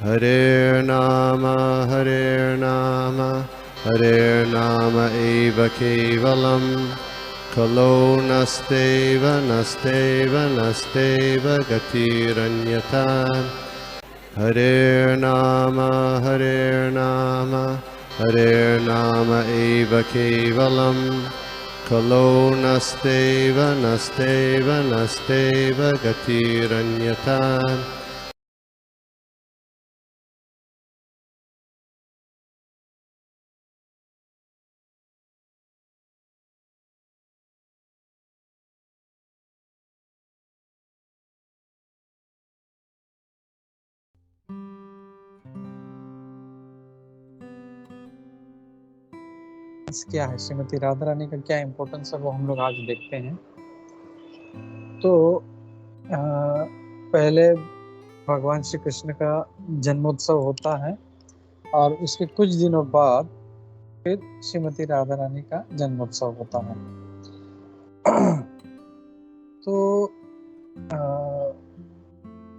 Hare Nama, Hare Nama eva kevalam, Kalo nasteva, nasteva, nasteva gatiranyata. Hare Nama, Hare Nama eva kevalam, Kalo nasteva, nasteva, nasteva gatiranyata. क्या है, श्रीमती राधा रानी का क्या importance है, वो हम लोग आज देखते हैं। तो पहले भगवान श्री कृष्ण का जन्मोत्सव होता है और उसके कुछ दिनों बाद फिर श्रीमती राधा रानी का जन्मोत्सव होता है। तो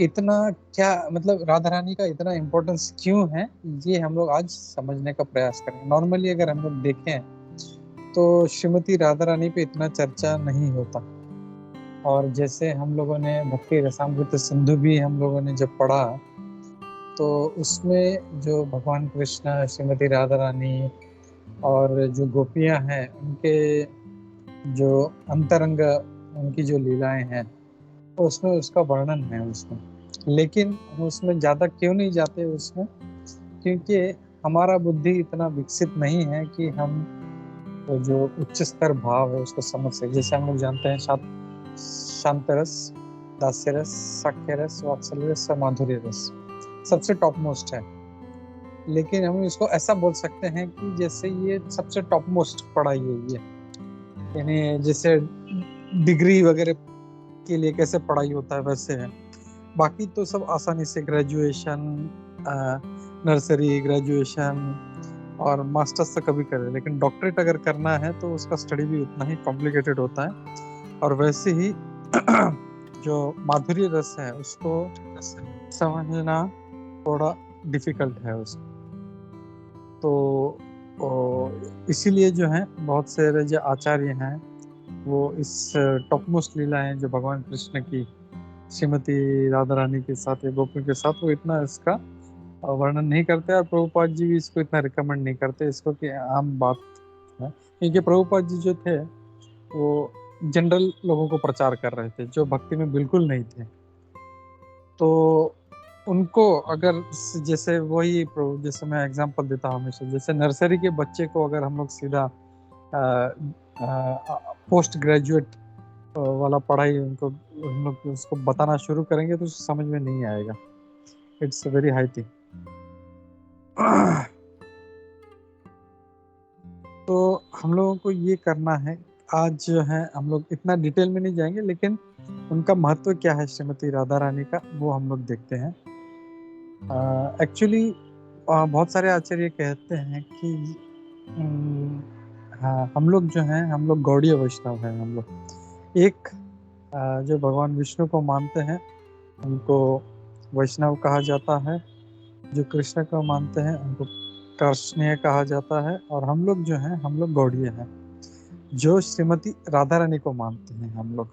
इतना क्या मतलब राधा रानी का इतना इम्पोर्टेंस क्यों है, ये हम लोग आज समझने का प्रयास करें। नॉर्मली अगर हम लोग देखें तो श्रीमती राधा रानी पे इतना चर्चा नहीं होता, और जैसे हम लोगों ने भक्ति रसामृत सिंधु भी हम लोगों ने जब पढ़ा तो उसमें जो भगवान कृष्ण, श्रीमती राधा रानी और जो गोपियां हैं उनके जो अंतरंग, उनकी जो लीलाएं हैं उसमें उसका वर्णन है उसमें। लेकिन हम उसमें ज़्यादा क्यों नहीं जाते उसमें, क्योंकि हमारा बुद्धि इतना विकसित नहीं है कि हम तो जो उच्च स्तर भाव है उसको समझ सके। जैसे हम लोग जानते हैं शांत रस, दास्य रस, साक्ष्य रस, वात्सल्य रस, माधुर्य रस सबसे टॉप मोस्ट है। लेकिन हम इसको ऐसा बोल सकते हैं कि जैसे ये सबसे टॉप मोस्ट पढ़ाई है ये, यानी जैसे डिग्री वगैरह के लिए कैसे पढ़ाई होता है वैसे है। बाकी तो सब आसानी से ग्रेजुएशन, नर्सरी, ग्रेजुएशन और मास्टर्स तक कभी करे, लेकिन डॉक्टरेट अगर करना है तो उसका स्टडी भी उतना ही कॉम्प्लिकेटेड होता है। और वैसे ही जो माधुर्य रस है उसको समझना थोड़ा डिफिकल्ट है उसको। तो इसीलिए जो है बहुत से जो आचार्य हैं वो इस टॉप मोस्ट लीलाएं जो भगवान कृष्ण की श्रीमती राधा रानी के साथ या गोपियों के साथ, वो इतना इसका वर्णन नहीं करते। और प्रभुपाद जी भी इसको इतना रिकमेंड नहीं करते इसको कि आम बात है, क्योंकि प्रभुपाद जी जो थे वो जनरल लोगों को प्रचार कर रहे थे जो भक्ति में बिल्कुल नहीं थे। तो उनको अगर जैसे वही जैसे मैं एग्जांपल देता हूँ हमेशा, जैसे नर्सरी के बच्चे को अगर हम लोग सीधा पोस्ट ग्रेजुएट वाला पढ़ाई उनको हम लोग उसको बताना शुरू करेंगे तो समझ में नहीं आएगा। It's very high thing. तो हम लोगों को ये करना है आज जो है, हम लोग इतना डिटेल में नहीं जाएंगे, लेकिन उनका महत्व क्या है श्रीमती राधा रानी का वो हम लोग देखते हैं। एक्चुअली बहुत सारे आचार्य कहते हैं कि हाँ, हम लोग जो हैं हम लोग गौड़ीय वैष्णव हैं। हम लोग एक जो भगवान विष्णु को मानते हैं उनको वैष्णव कहा जाता है, जो कृष्ण को मानते हैं उनको कृष्णीय कहा जाता है, और हम लोग जो हैं हम लोग गौड़ीय हैं जो श्रीमती राधा रानी को मानते हैं हम लोग।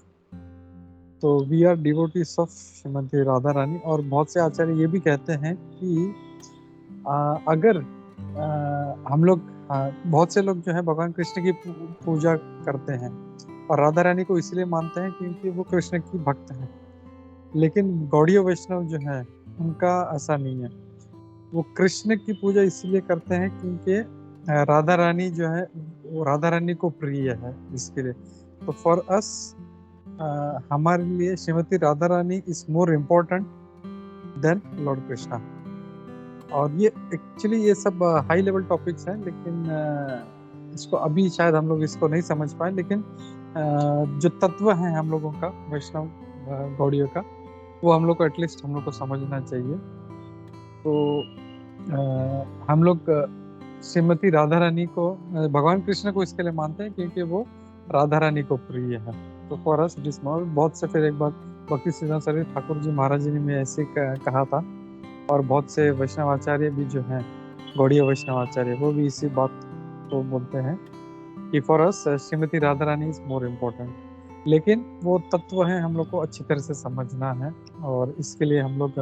तो we are devotees of Shrimati Radha Rani. और बहुत से आचार्य ये भी कहते हैं कि अगर हम लोग बहुत से लोग जो है भगवान कृष्ण की पूजा करते हैं और राधा रानी को इसलिए मानते हैं क्योंकि वो कृष्ण की भक्त हैं। लेकिन गौड़ीय वैष्णव जो है उनका ऐसा नहीं है, वो कृष्ण की पूजा इसलिए करते हैं क्योंकि राधा रानी जो है वो राधा रानी को प्रिय है इसके लिए। तो फॉर अस हमारे लिए Shrimati Radha Rani is more important than Lord Krishna. और ये एक्चुअली ये सब हाई लेवल टॉपिक्स हैं, लेकिन इसको अभी शायद हम लोग इसको नहीं समझ पाए, लेकिन जो तत्व है हम लोगों का वैष्णव गौड़ियों का वो हम लोग को एटलीस्ट हम लोग को समझना चाहिए। तो हम लोग श्रीमती राधा रानी को भगवान कृष्ण को इसके लिए मानते हैं क्योंकि वो राधा रानी को प्रिय है। तो फॉर अस इट इज बहुत से फिर एक बार भक्ति सिद्धांत सरस्वती ठाकुर जी महाराज जी ने ऐसे कहा था और बहुत से वैष्णवाचार्य भी जो हैं, गौड़ीय वैष्णवाचार्य, वो भी इसी बात को बोलते हैं कि for us Shrimati Radha Rani is more important. लेकिन वो तत्व है हम लोग को अच्छी तरह से समझना है, और इसके लिए हम लोग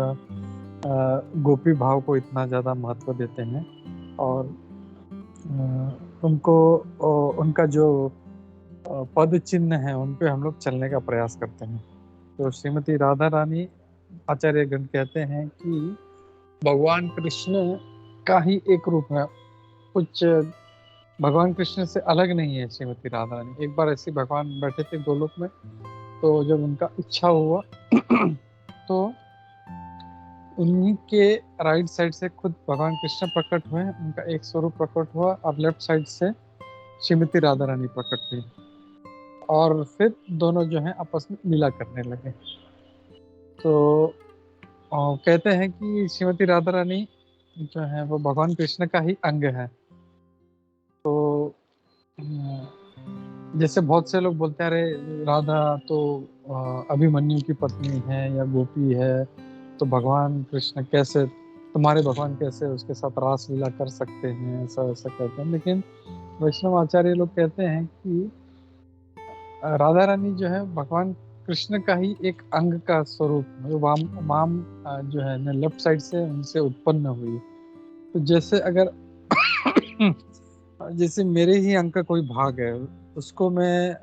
गोपी भाव को इतना ज़्यादा महत्व देते हैं, और उनको उनका जो पद चिन्ह है उन पे हम लोग चलने का प्रयास करते हैं। तो श्रीमती राधा रानी, आचार्यगण कहते हैं कि भगवान कृष्ण का ही एक रूप है, कुछ भगवान कृष्ण से अलग नहीं है श्रीमती राधा रानी। एक बार ऐसे भगवान बैठे थे गोलोक में, तो जब उनका इच्छा हुआ तो उन्हीं के राइट साइड से खुद भगवान कृष्ण प्रकट हुए, उनका एक स्वरूप प्रकट हुआ, और लेफ्ट साइड से श्रीमती राधा रानी प्रकट हुई, और फिर दोनों जो है आपस में लीला करने लगे। तो कहते हैं कि श्रीमती राधा रानी जो है वो भगवान कृष्ण का ही अंग है। तो जैसे बहुत से लोग बोलते हैं, अरे राधा तो अभिमन्यु की पत्नी है या गोपी है, तो भगवान कृष्ण कैसे, तुम्हारे भगवान कैसे उसके साथ रास लीला कर सकते हैं, ऐसा ऐसा कहते हैं। लेकिन वैष्णव आचार्य लोग कहते हैं कि राधा रानी जो है भगवान कृष्ण का ही एक अंग का स्वरूप है। वाम जो है ना, लेफ्ट साइड से उनसे उत्पन्न हुई। तो जैसे अगर जैसे मेरे ही अंग का कोई भाग है, उसको मैं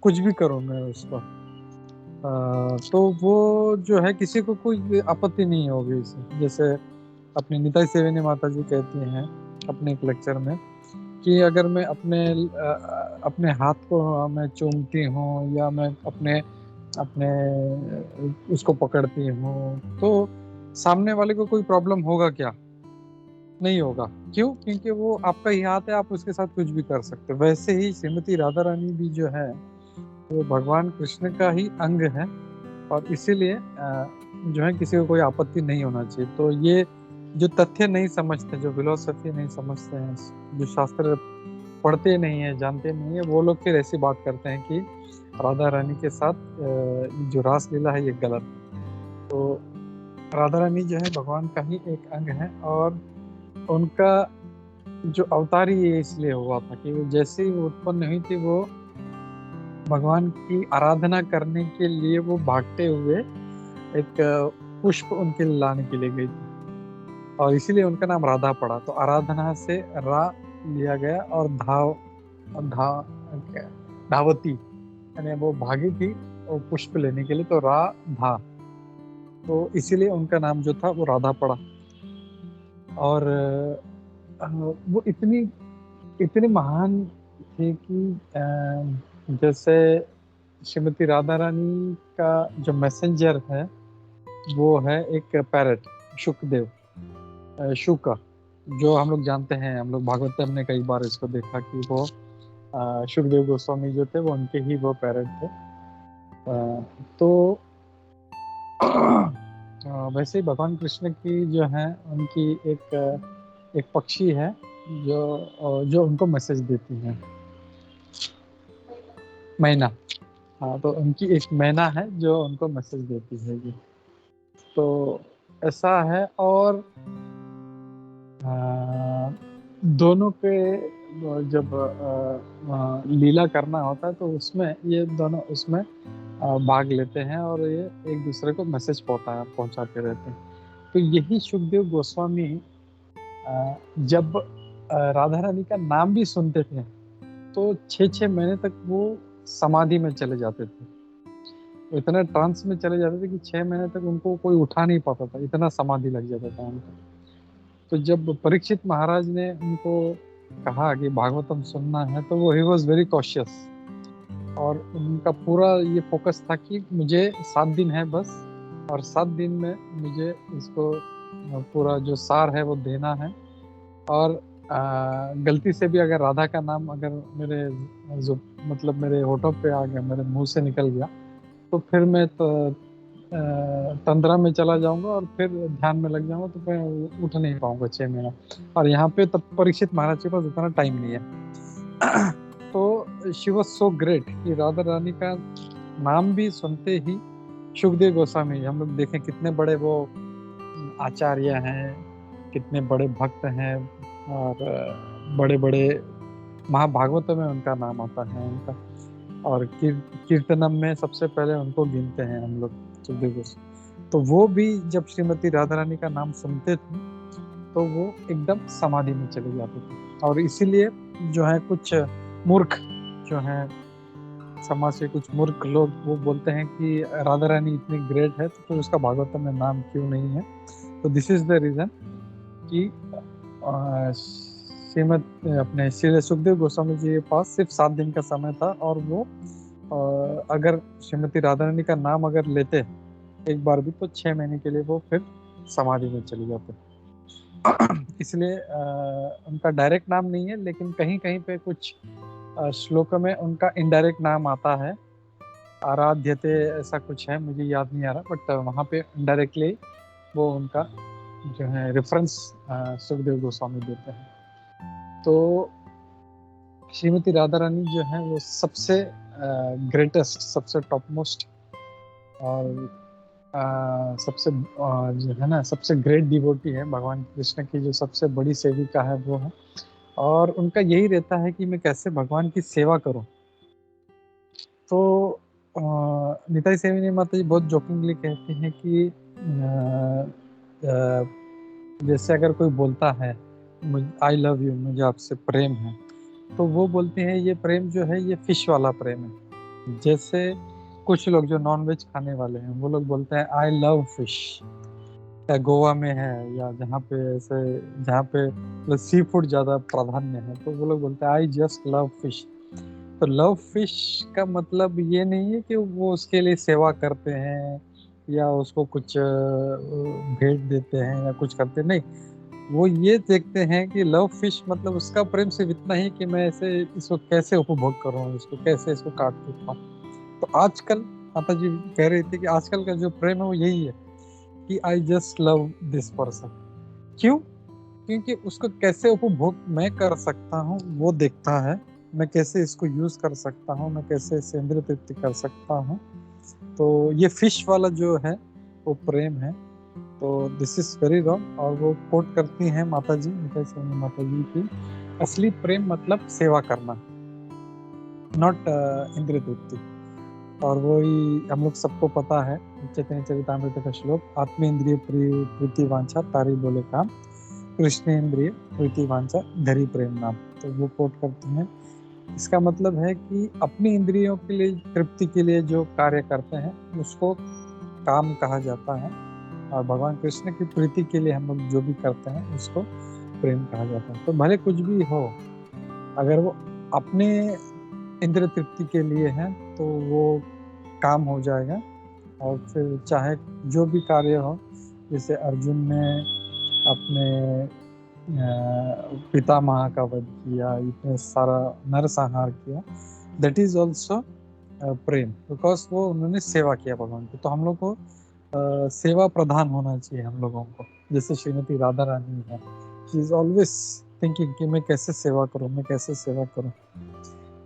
कुछ भी करूँ मैं उसको, तो वो जो है किसी को कोई आपत्ति नहीं होगी इसे। जैसे अपनी निताई सेवनी माता जी कहती हैं अपने एक लेक्चर में कि अगर मैं अपने हाथ को मैं चूमती हूँ, या मैं अपने उसको पकड़ती हूँ, तो सामने वाले को कोई प्रॉब्लम होगा क्या? नहीं होगा। क्यों? क्योंकि वो आपका ही हाथ है, आप उसके साथ कुछ भी कर सकते हो। वैसे ही श्रीमती राधा रानी भी जो है वो भगवान कृष्ण का ही अंग है, और इसीलिए जो है किसी को कोई आपत्ति नहीं होना चाहिए। तो ये जो तथ्य नहीं समझते, जो फिलोसफी नहीं समझते हैं, जो शास्त्र पढ़ते नहीं है, जानते नहीं है, वो लोग फिर ऐसी बात करते हैं कि राधा रानी के साथ जो रास लीला है ये गलत। तो राधा रानी जो है भगवान का ही एक अंग है, और उनका जो अवतार ही इसलिए हुआ था कि वो जैसे ही वो उत्पन्न हुई थी, वो भगवान की आराधना करने के लिए वो भागते हुए एक पुष्प उनके लाने के लिए गई थी, और इसीलिए उनका नाम राधा पड़ा। तो आराधना से रा लिया गया, और धावती यानी वो भागी थी वो पुष्प लेने के लिए, तो राधा, तो इसीलिए उनका नाम जो था वो राधा पड़ा। और वो इतनी महान थी कि जैसे श्रीमती राधा रानी का जो मैसेंजर है वो है एक पैरट, शुकदेव, शुका, जो हम लोग जानते हैं, हम लोग भागवतम में कई बार इसको देखा कि वो शुकदेव गोस्वामी जो थे वो उनके ही वो पैरट थे। तो वैसे ही भगवान कृष्ण की जो है उनकी एक पक्षी है जो उनको मैसेज देती है, मैना। हाँ, तो उनकी एक मैना है जो उनको मैसेज देती है ये। तो ऐसा है। और दोनों के जब लीला करना होता है तो उसमें ये दोनों उसमें भाग लेते हैं, और ये एक दूसरे को मैसेज पहुंचाते रहते हैं। तो यही सुखदेव गोस्वामी जब राधा रानी का नाम भी सुनते थे तो 6-6 महीने तक वो समाधि में चले जाते थे। इतना ट्रांस में चले जाते थे कि 6 महीने तक उनको कोई उठा नहीं पाता था, इतना समाधि लग जाता था उनको। तो जब परीक्षित महाराज ने उनको कहा कि भागवतम सुनना है, तो वो ही वॉज वेरी कॉशियस, और उनका पूरा ये फोकस था कि मुझे 7 दिन है बस, और 7 दिन में मुझे इसको पूरा जो सार है वो देना है। और गलती से भी अगर राधा का नाम अगर मेरे होठों पे आ गया, मेरे मुंह से निकल गया, तो फिर मैं तंद्रा में चला जाऊंगा और फिर ध्यान में लग जाऊंगा, तो मैं उठ नहीं पाऊंगा 6 महीना। और यहाँ पे तब परीक्षित महाराज के पास उतना टाइम नहीं है। तो शी वॉज सो ग्रेट कि राधा रानी का नाम भी सुनते ही सुखदेव गोस्वामी, हम लोग देखें कितने बड़े वो आचार्य हैं, कितने बड़े भक्त हैं, और बड़े बड़े महाभागवतों में उनका नाम आता है उनका। और कीर्तनम में सबसे पहले उनको गिनते हैं हम लोग, सुखदेव गोस्वामी। तो वो भी जब श्रीमती राधा रानी का नाम सुनते थे तो वो एकदम समाधि में चले जाते थे। और इसीलिए जो है कुछ मूर्ख जो है समाज के कुछ मूर्ख लोग वो बोलते हैं कि राधा रानी इतनी ग्रेट है तो फिर उसका भागवतम में नाम क्यों नहीं है। तो दिस इज द रीजन कि श्रीमद अपने श्री सुखदेव गोस्वामी जी के पास सिर्फ 7 दिन का समय था, और वो अगर श्रीमती राधा रानी का नाम अगर लेते एक बार भी तो 6 महीने के लिए वो फिर समाधि में चले जाते। इसलिए उनका डायरेक्ट नाम नहीं है, लेकिन कहीं कहीं पे कुछ श्लोकों में उनका इनडायरेक्ट नाम आता है, आराध्यते ऐसा कुछ है, मुझे याद नहीं आ रहा, बट वहाँ पे इनडायरेक्टली वो उनका जो है रेफरेंस सुखदेव गोस्वामी देते हैं। तो श्रीमती राधा रानी जो है वो सबसे ग्रेटेस्ट, सबसे टॉप मोस्ट और सबसे जो है ना सबसे ग्रेट डिवोटी है भगवान कृष्ण की, जो सबसे बड़ी सेविका है वो है। और उनका यही रहता है कि मैं कैसे भगवान की सेवा करूं। तो निताई सेविनी माता जी बहुत जोकिंगली कहती हैं कि जैसे अगर कोई बोलता है आई लव यू, मुझे आपसे प्रेम है, तो वो बोलते हैं ये प्रेम जो है ये फिश वाला प्रेम है। जैसे कुछ लोग जो नॉन वेज खाने वाले हैं वो लोग बोलते हैं आई लव फिश, या गोवा में है या जहाँ पे ऐसे जहाँ पे सी फूड ज़्यादा प्राधान्य है तो वो लोग बोलते हैं आई जस्ट लव फिश। तो लव फिश का मतलब ये नहीं है कि वो उसके लिए सेवा करते हैं या उसको कुछ भेंट देते हैं या कुछ करते नहीं। वो ये देखते हैं कि लव फिश मतलब उसका प्रेम सिर्फ इतना ही कि मैं ऐसे इसको कैसे उपभोग करूँ, इसको कैसे इसको काट के खाऊं। तो आजकल माता जी कह रही थी कि आजकल का जो प्रेम है वो यही है कि I just love this person. क्यों? क्योंकि उसको कैसे उपभोग मैं कर सकता हूँ वो देखता है, मैं कैसे इसको यूज कर सकता हूँ, मैं कैसे इसे इंद्रिय तृप्ति कर सकता हूँ। तो ये फिश वाला जो है वो प्रेम है। तो दिस इज वेरी रॉन्ग। और वो कोट करती हैं माता जी, माता जी की असली प्रेम मतलब सेवा करना, नॉट इंद्रिय तृप्ति। और वही हम लोग सबको पता है चैतन्य चरितामृत का श्लोक, आत्मेन्द्रिय प्रीति वांछा तारी बोले काम, कृष्ण इंद्रिय प्रीति वांछा धरी प्रेम नाम। तो वो कोट करते हैं, इसका मतलब है कि अपनी इंद्रियों के लिए तृप्ति के लिए जो कार्य करते हैं उसको काम कहा जाता है, और भगवान कृष्ण की प्रीति के लिए हम लोग जो भी करते हैं उसको प्रेम कहा जाता है। तो भले कुछ भी हो, अगर वो अपने इंद्रिय तृप्ति के लिए है तो वो काम हो जाएगा। और फिर चाहे जो भी कार्य हो, जैसे अर्जुन ने अपने पितामह का वध किया, इतने सारा नरसंहार किया, that is also Prem, because वो उन्होंने सेवा किया भगवान की। तो हम लोग को सेवा प्रधान होना चाहिए हम लोगों को। जैसे श्रीमती राधा रानी है, शी इज ऑलवेज थिंकिंग कि मैं कैसे सेवा करूं, मैं कैसे सेवा करूं।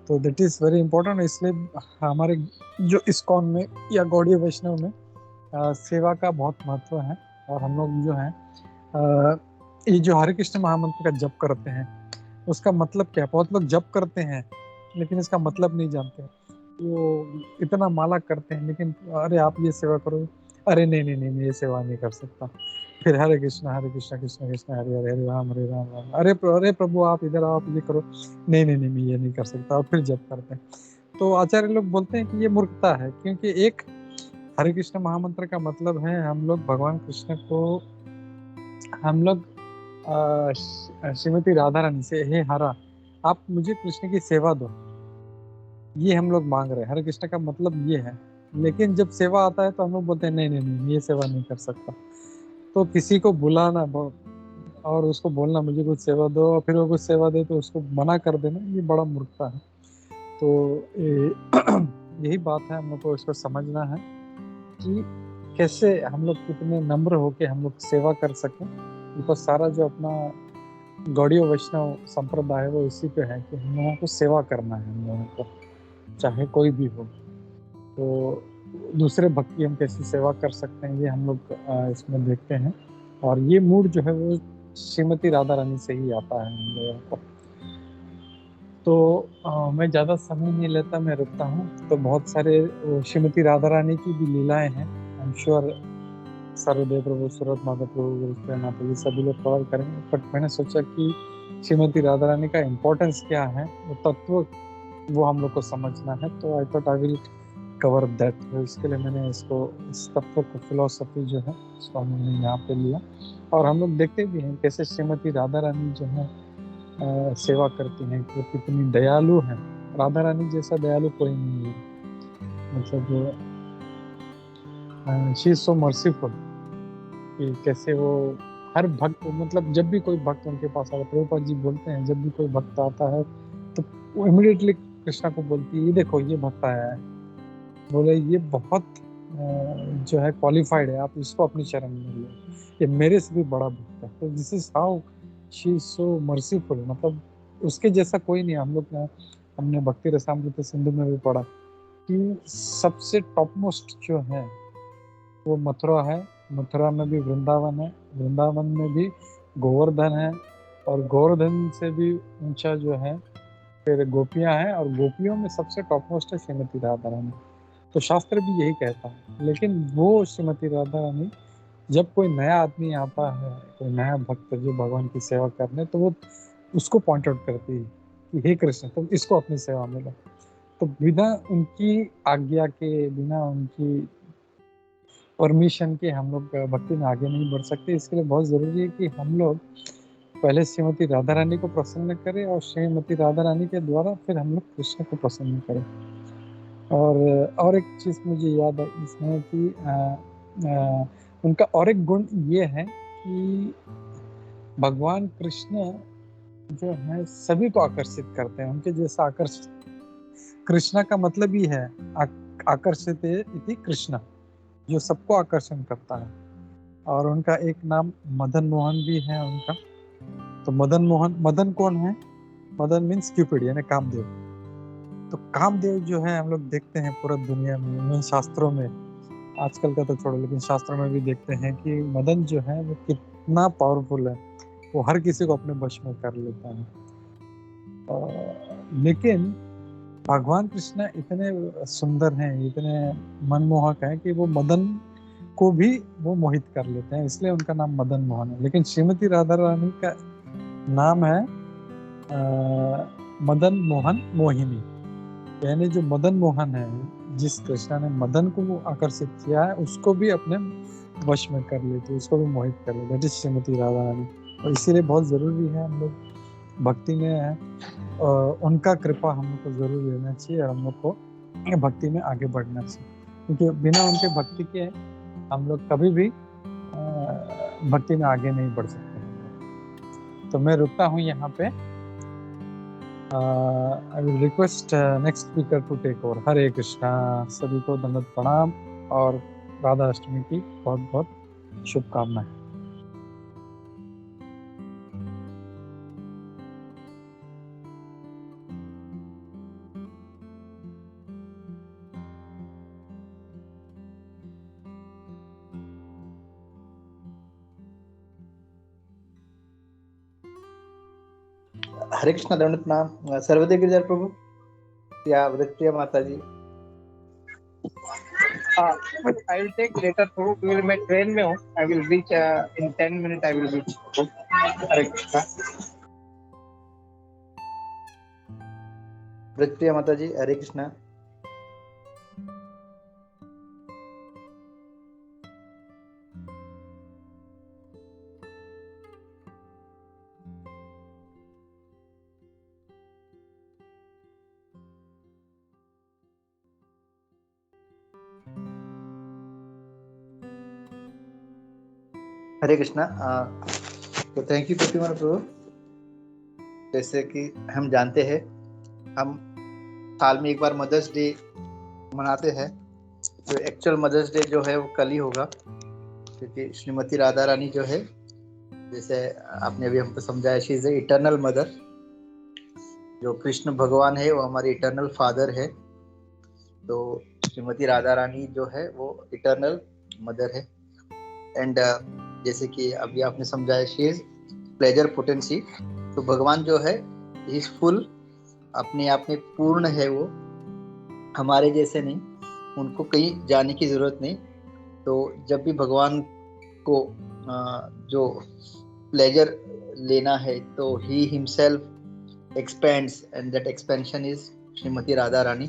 तो दैट इज वेरी इंपॉर्टेंट। इसलिए हमारे जो इस्कॉन में या गौड़ीय वैष्णव में सेवा का बहुत महत्व है। और हम लोग जो है ये जो हरे कृष्ण महामंत्र का जप करते हैं उसका मतलब क्या है? बहुत लोग जप करते हैं लेकिन इसका मतलब नहीं जानते। वो इतना माला करते हैं लेकिन अरे आप ये सेवा करो, अरे नहीं नहीं नहीं मैं ये सेवा नहीं कर सकता। फिर हरे कृष्ण कृष्ण कृष्ण हरे हरे, हरे राम राम। अरे प्रभु आप इधर आओ, आप ये करो, नहीं नहीं नहीं मैं ये नहीं कर सकता, और फिर जप करते हैं। तो आचार्य लोग बोलते हैं कि ये मूर्खता है, क्योंकि एक हरे कृष्ण महामंत्र का मतलब है हम लोग भगवान कृष्ण को, हम लोग श्रीमती राधा रानी से, हे हरा आप मुझे कृष्ण की सेवा दो, ये हम लोग मांग रहे हैं। हरे कृष्ण का मतलब ये है। लेकिन जब सेवा आता है तो हम लोग बोलते हैं नहीं नहीं नहीं ये सेवा नहीं कर सकता। तो किसी को बुलाना और उसको बोलना मुझे कुछ सेवा दो, और फिर वो कुछ सेवा दे तो उसको मना कर देना, ये बड़ा मूर्खता है। तो यही बात है, हम लोग को इसको समझना है कि कैसे हम लोग कितने नम्र होके हम लोग सेवा कर सकें। बिकॉज सारा जो अपना गौड़ीय वैष्णव संप्रदाय है वो इसी पे है कि हम लोगों को सेवा करना है, हम लोगों को चाहे कोई भी हो। तो दूसरे भक्त की हम कैसे सेवा कर सकते हैं ये हम लोग इसमें देखते हैं। और ये मूड जो है वो श्रीमती राधा रानी से ही आता है हम लोगों को। तो मैं ज़्यादा समय नहीं लेता, मैं रुकता हूँ। तो बहुत सारे श्रीमती राधा रानी की भी लीलाएं हैं, आई एम श्योर सर्वदेव प्रभु, सूरत माधव प्रभु, गुरुप्रेमानाथ जी सभी लोग कवर करेंगे। बट मैंने सोचा कि श्रीमती राधा रानी का इम्पोर्टेंस क्या है, वो तत्व वो हम लोग को समझना है। तो I thought I will cover that. तो इसके लिए मैंने इसको, इस तत्व को, फिलोसफी जो है इसको हमने यहाँ पे लिया। और हम लोग देखते भी हैं कैसे श्रीमती राधा रानी जो है सेवा करती हैं, वो कितनी दयालु हैं। राधा रानी जैसा दयालु कोई नहीं है। मतलब शी इज सो मर्सीफुल कि कैसे वो हर भक्त, मतलब जब भी कोई भक्त उनके पास आता है, प्रभुपाद जी बोलते हैं जब भी कोई भक्त आता है तो वो इमिडिएटली कृष्णा को बोलती है, ये देखो ये भक्त आया है, बोले ये बहुत जो है क्वालिफाइड है, आप इसको अपनी शरण में लो, ये मेरे से भी बड़ा भक्त है। तो this is how she is so merciful. मतलब उसके जैसा कोई नहीं। हम लोग हमने भक्ति रसामृत सिंधु में भी पढ़ा कि सबसे टॉप मोस्ट जो है वो मथुरा है। मथुरा में भी वृंदावन है, वृंदावन में भी गोवर्धन है, और गोवर्धन से भी ऊंचा जो है फिर गोपियां हैं, और गोपियों में सबसे टॉप मोस्ट है श्रीमती राधा रानी। तो शास्त्र भी यही कहता है। लेकिन वो श्रीमती राधा रानी, जब कोई नया आदमी आता है, कोई नया भक्त जो भगवान की सेवा करने, तो वो उसको पॉइंट आउट करती है कि हे कृष्ण तुम इसको अपनी सेवा में लो। तो बिना उनकी आज्ञा के, बिना उनकी परमिशन के हम लोग भक्ति में आगे नहीं बढ़ सकते। इसके लिए बहुत जरूरी है कि हम लोग पहले श्रीमती राधा रानी को प्रसन्न करें, और श्रीमती राधा रानी के द्वारा फिर हम लोग कृष्ण को प्रसन्न करें। और एक चीज मुझे याद है इसमें कि उनका और एक गुण ये है कि भगवान कृष्ण जो है सभी को आकर्षित करते हैं। उनके जैसा आकर्षित, कृष्णा का मतलब ही है आकर्षित इति कृष्ण, जो सबको आकर्षण करता है। और उनका एक नाम मदन मोहन भी है उनका। तो मदन मोहन, मदन कौन है? मदन मीन्स क्यूपिड, यानी कामदेव। तो कामदेव जो है हम लोग देखते हैं पूरा दुनिया में, शास्त्रों में, आजकल का तो छोड़ो लेकिन शास्त्रों में भी देखते हैं कि मदन जो है वो कितना पावरफुल है, वो हर किसी को अपने वश में कर लेता है। लेकिन भगवान कृष्ण इतने सुंदर हैं, इतने मनमोहक हैं कि वो मदन को भी वो मोहित कर लेते हैं, इसलिए उनका नाम मदन मोहन है। लेकिन श्रीमती राधा रानी का नाम है मदन मोहन मोहिनी, यानी जो मदन मोहन है, जिस कृष्णा ने मदन को वो आकर्षित किया है, उसको भी अपने वश में कर लेते, उसको भी मोहित कर लेते, दैट इज श्रीमती राधा रानी। और इसीलिए बहुत जरूरी है हम लोग भक्ति में है, उनका कृपा हम लोग को जरूर लेना चाहिए, और हम लोग को भक्ति में आगे बढ़ना चाहिए, क्योंकि बिना उनके भक्ति के हम लोग कभी भी भक्ति में आगे नहीं बढ़ सकते। तो मैं रुकता हूँ यहाँ पे। I will request next speaker to take over. Hare Krishna. सभी को दंडवत प्रणाम, और राधा अष्टमी की बहुत बहुत शुभकामनाएं। हरे कृष्णा, दंडवत प्रणाम। सर्वदेव गिरिधर प्रभु या वृत्तिया माता जी। I will take later through. We will मैं ट्रेन में हूँ. I will reach in 10 minutes. I will reach. हरे कृष्णा। वृत्तिया माता जी, हरे कृष्णा। हरे कृष्णा। तो थैंक यू प्रतिमा प्रभु। जैसे कि हम जानते हैं, हम साल में एक बार मदर्स डे मनाते हैं। तो एक्चुअल मदर्स डे जो है वो कल ही होगा, क्योंकि श्रीमती राधा रानी जो है, जैसे आपने अभी हमको समझाया, she is a eternal mother. जो कृष्ण भगवान है वो हमारे इटर्नल फादर है। तो श्रीमती राधा रानी जो है वो इटर्नल मदर है। एंड जैसे कि अभी आपने समझाया, शी इज प्लेजर पोटेंसी। तो भगवान जो है इज फुल, अपने आप में पूर्ण है, वो हमारे जैसे नहीं, उनको कहीं जाने की जरूरत नहीं। तो जब भी भगवान को जो प्लेजर लेना है तो he himself expands, and that expansion is Shrimati Radha Rani.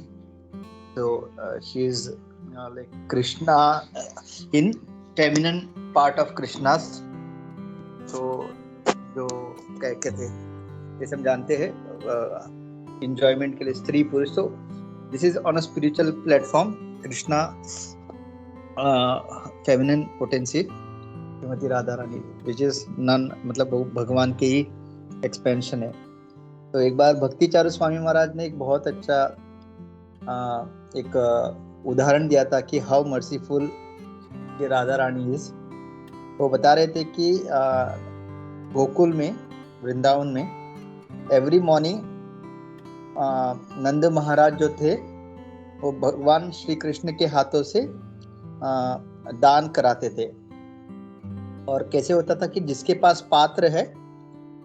तो she is like Krishna in feminine part of Krishna's. तो जो क्या कहते हैं, जैसे हम जानते हैं इंजॉयमेंट के लिए स्त्री पुरुष, तो this is on a spiritual platform Krishna feminine potency Shrimati Radha Rani, which is none, मतलब भगवान के ही एक्सपेंशन है। तो एक बार भक्ति चारू स्वामी महाराज ने एक बहुत अच्छा एक उदाहरण दिया था कि हाउ मर्सीफुल ये राधा रानी इज। वो बता रहे थे कि गोकुल में, वृंदावन में एवरी मॉर्निंग नंद महाराज जो थे वो भगवान श्री कृष्ण के हाथों से दान कराते थे। और कैसे होता था कि जिसके पास पात्र है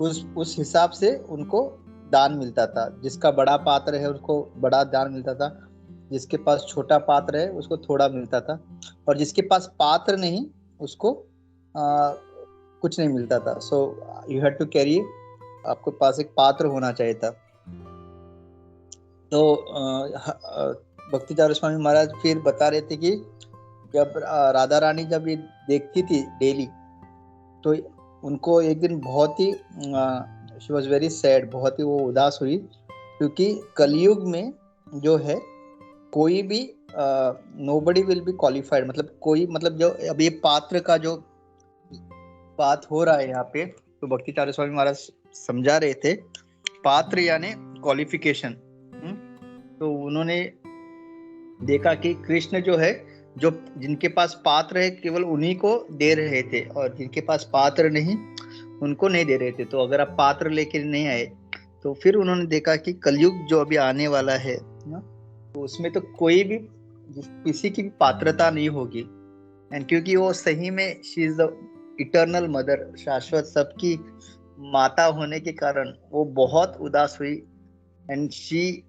उस हिसाब से उनको दान मिलता था। जिसका बड़ा पात्र है उसको बड़ा दान मिलता था, जिसके पास छोटा पात्र है उसको थोड़ा मिलता था, और जिसके पास पात्र नहीं उसको कुछ नहीं मिलता था। So you had to carry, आपको पास एक पात्र होना चाहिए था। तो भक्ति चारू स्वामी महाराज फिर बता रहे थे कि जब राधा रानी जब ये देखती थी डेली, तो उनको एक दिन बहुत ही शी वॉज वेरी सैड, बहुत ही वो उदास हुई, क्योंकि कलयुग में जो है कोई भी नोबडी विल बी क्वालिफाइड, मतलब कोई, मतलब जो अभी पात्र का जो बात हो रहा है यहाँ पे, तो भक्ति चारू स्वामी महाराज समझा रहे थे पात्र यानी क्वालिफिकेशन। तो उन्होंने देखा कि कृष्ण जो है, जो जिनके पास पात्र है केवल उन्हीं को दे रहे थे, और जिनके पास पात्र नहीं उनको नहीं दे रहे थे। तो अगर आप पात्र लेकर नहीं आए, तो फिर उन्होंने देखा कि कलयुग जो अभी आने वाला है ना, तो उसमें तो कोई भी किसी की भी पात्रता नहीं होगी। एंड क्योंकि वो सही में she is the eternal mother, शाश्वत सबकी माता होने के कारण वो बहुत उदास हुई। एंड शी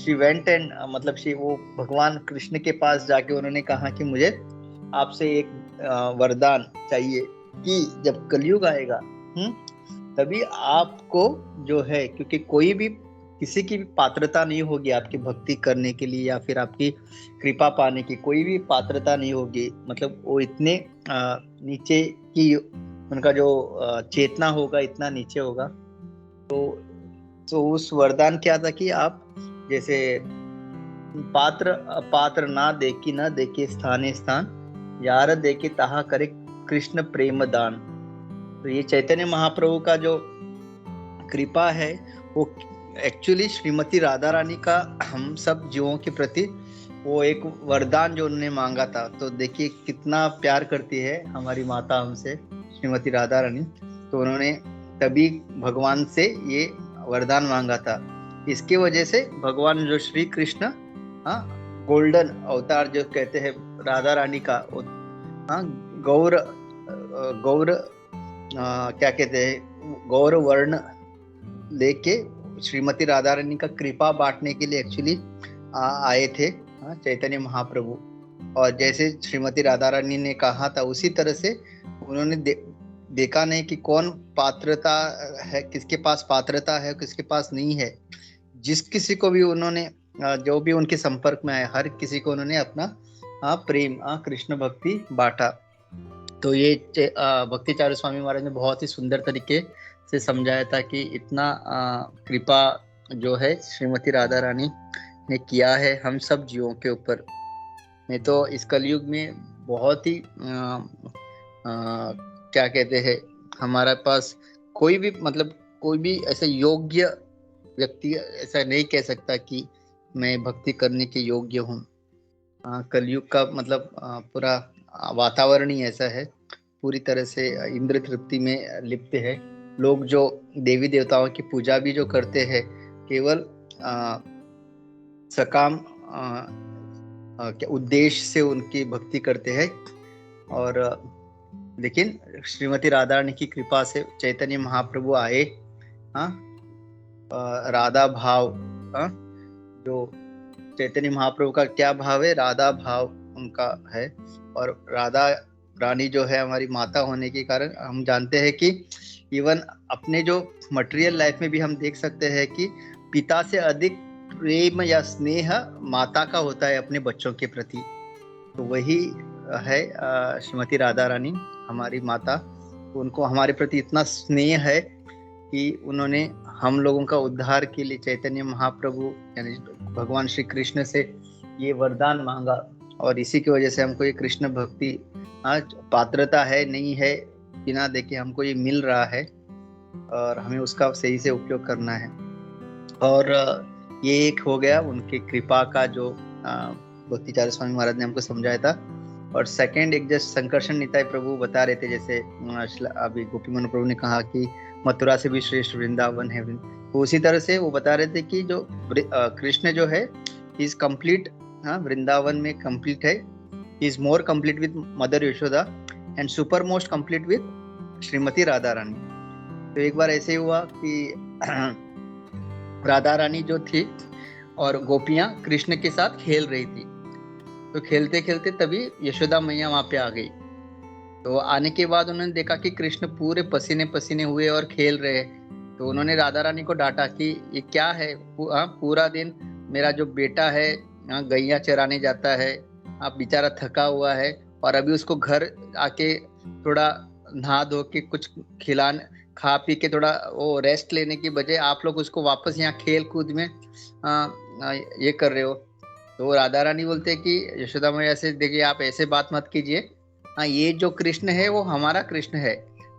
वेंट एंड मतलब वो भगवान कृष्ण के पास जाके उन्होंने कहा कि मुझे आपसे एक वरदान चाहिए कि जब कलयुग आएगा तभी आपको जो है, क्योंकि कोई भी किसी की भी पात्रता नहीं होगी आपकी भक्ति करने के लिए या फिर आपकी कृपा पाने की, कोई भी पात्रता नहीं होगी। मतलब वो इतने नीचे की उनका जो चेतना होगा इतना नीचे होगा। तो उस वरदान क्या था कि आप जैसे पात्र ना देखी न देखे स्थाने स्थान, यार देखे ताहा करे कृष्ण प्रेम दान। तो ये चैतन्य महाप्रभु का जो कृपा है वो एक्चुअली श्रीमती राधा रानी का हम सब जीवों के प्रति वो एक वरदान जो उन्होंने मांगा था। तो देखिए कितना प्यार करती है हमारी माता हमसे, श्रीमती राधा रानी। तो उन्होंने तभी भगवान से ये वरदान मांगा था। इसके वजह से भगवान जो श्री कृष्ण गोल्डन अवतार जो कहते हैं राधा रानी का, गौर क्या कहते हैं, गौर वर्ण लेके श्रीमती राधा रानी का कृपा बांटने के लिए एक्चुअली आए थे चैतन्य महाप्रभु। और जैसे श्रीमती राधा रानी ने कहा था उसी तरह से उन्होंने देखा नहीं कि कौन पात्रता है, किसके पास पात्रता है किसके पास नहीं है। जिस किसी को भी उन्होंने जो भी उनके संपर्क में आए हर किसी को उन्होंने अपना प्रेम कृष्ण भक्ति बांटा। तो ये भक्ति चारू स्वामी महाराज ने बहुत ही सुंदर तरीके से समझाया था कि इतना कृपा जो है श्रीमती राधा रानी ने किया है हम सब जीवों के ऊपर। नहीं तो इस कलयुग में बहुत ही क्या कहते हैं, हमारे पास कोई भी मतलब कोई भी ऐसा योग्य व्यक्ति ऐसा नहीं कह सकता कि मैं भक्ति करने के योग्य हूँ। कलयुग का मतलब पूरा वातावरण ही ऐसा है, पूरी तरह से इंद्र तृप्ति में लिप्त है। लोग जो देवी देवताओं की पूजा भी जो करते हैं केवल सकाम उद्देश्य से उनकी भक्ति करते हैं। और लेकिन श्रीमती राधा रानी की कृपा से चैतन्य महाप्रभु आए। हाँ, राधा भाव, हाँ, जो चैतन्य महाप्रभु का क्या भाव है, राधा भाव उनका है। और राधा रानी जो है हमारी माता होने के कारण हम जानते हैं कि इवन अपने जो मटेरियल लाइफ में भी हम देख सकते हैं कि पिता से अधिक प्रेम या स्नेह माता का होता है अपने बच्चों के प्रति। तो वही है श्रीमती राधा रानी हमारी माता। तो उनको हमारे प्रति इतना स्नेह है कि उन्होंने हम लोगों का उद्धार के लिए चैतन्य महाप्रभु यानी भगवान श्री कृष्ण से ये वरदान मांगा। और इसी की वजह से हमको ये कृष्ण भक्ति पात्रता है नहीं है बिना देखे हमको ये मिल रहा है, और हमें उसका सही से उपयोग करना है। और ये एक हो गया उनके कृपा का जो भक्तिचार्य स्वामी महाराज ने हमको समझाया था। और सेकंड एक जस्ट संकर्षण निताई प्रभु बता रहे थे, जैसे अभी गोपी मनु प्रभु ने कहा कि मथुरा से भी श्रेष्ठ वृंदावन है। तो उसी तरह से वो बता रहे थे कि जो कृष्ण जो है इज कंप्लीट, वृंदावन में कंप्लीट है, is more complete with mother Yashoda and super most complete with Shrimati Radha Rani. तो एक बार ऐसे हुआ कि राधा रानी जो थी और गोपियां कृष्ण के साथ खेल रही थी। तो खेलते खेलते तभी यशोदा मैया वहां पे आ गई। तो आने के बाद उन्होंने देखा कि कृष्ण पूरे पसीने पसीने हुए और खेल रहे हैं। तो उन्होंने राधा रानी को डांटा कि ये क्या है, पूरा दिन मेरा जो बेटा है गैया चराने जाता है, आप बेचारा थका हुआ है, और अभी उसको घर आके थोड़ा नहा धो के कुछ खा पी के थोड़ा वो रेस्ट लेने की बजाय आप लोग उसको वापस यहाँ खेल कूद में ये कर रहे हो। तो राधा रानी बोलते हैं कि यशोदा मैया से, देखिए आप ऐसे बात मत कीजिए, ये जो कृष्ण है वो हमारा कृष्ण है,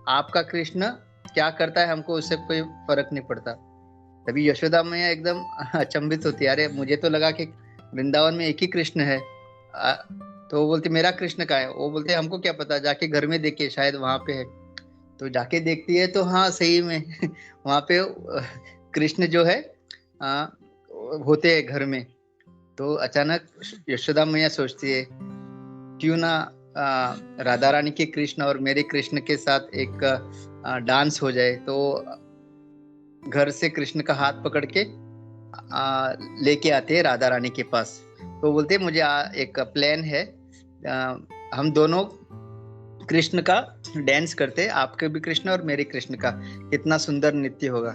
आपका कृष्ण क्या करता है हमको उससे कोई फर्क नहीं पड़ता। तभी यशोदा मैया एकदम अचंभित होती है, अरे मुझे तो लगा कि वृंदावन में एक ही कृष्ण है। तो वो बोलते मेरा कृष्ण का है। वो बोलते हमको क्या पता, जाके घर में देखिए शायद वहां पे है। तो जाके देखती है तो हाँ सही में वहां पे कृष्ण जो है होते हैं घर में। तो अचानक यशोदा मैया सोचती है क्यों ना राधा रानी के कृष्ण और मेरे कृष्ण के साथ एक डांस हो जाए। तो घर से कृष्ण का हाथ पकड़ के लेके आते हैं राधा रानी के पास। तो बोलते मुझे एक प्लान है, हम दोनों कृष्ण का डांस करते, आपके भी कृष्ण और मेरे कृष्ण का, कितना सुंदर नृत्य होगा।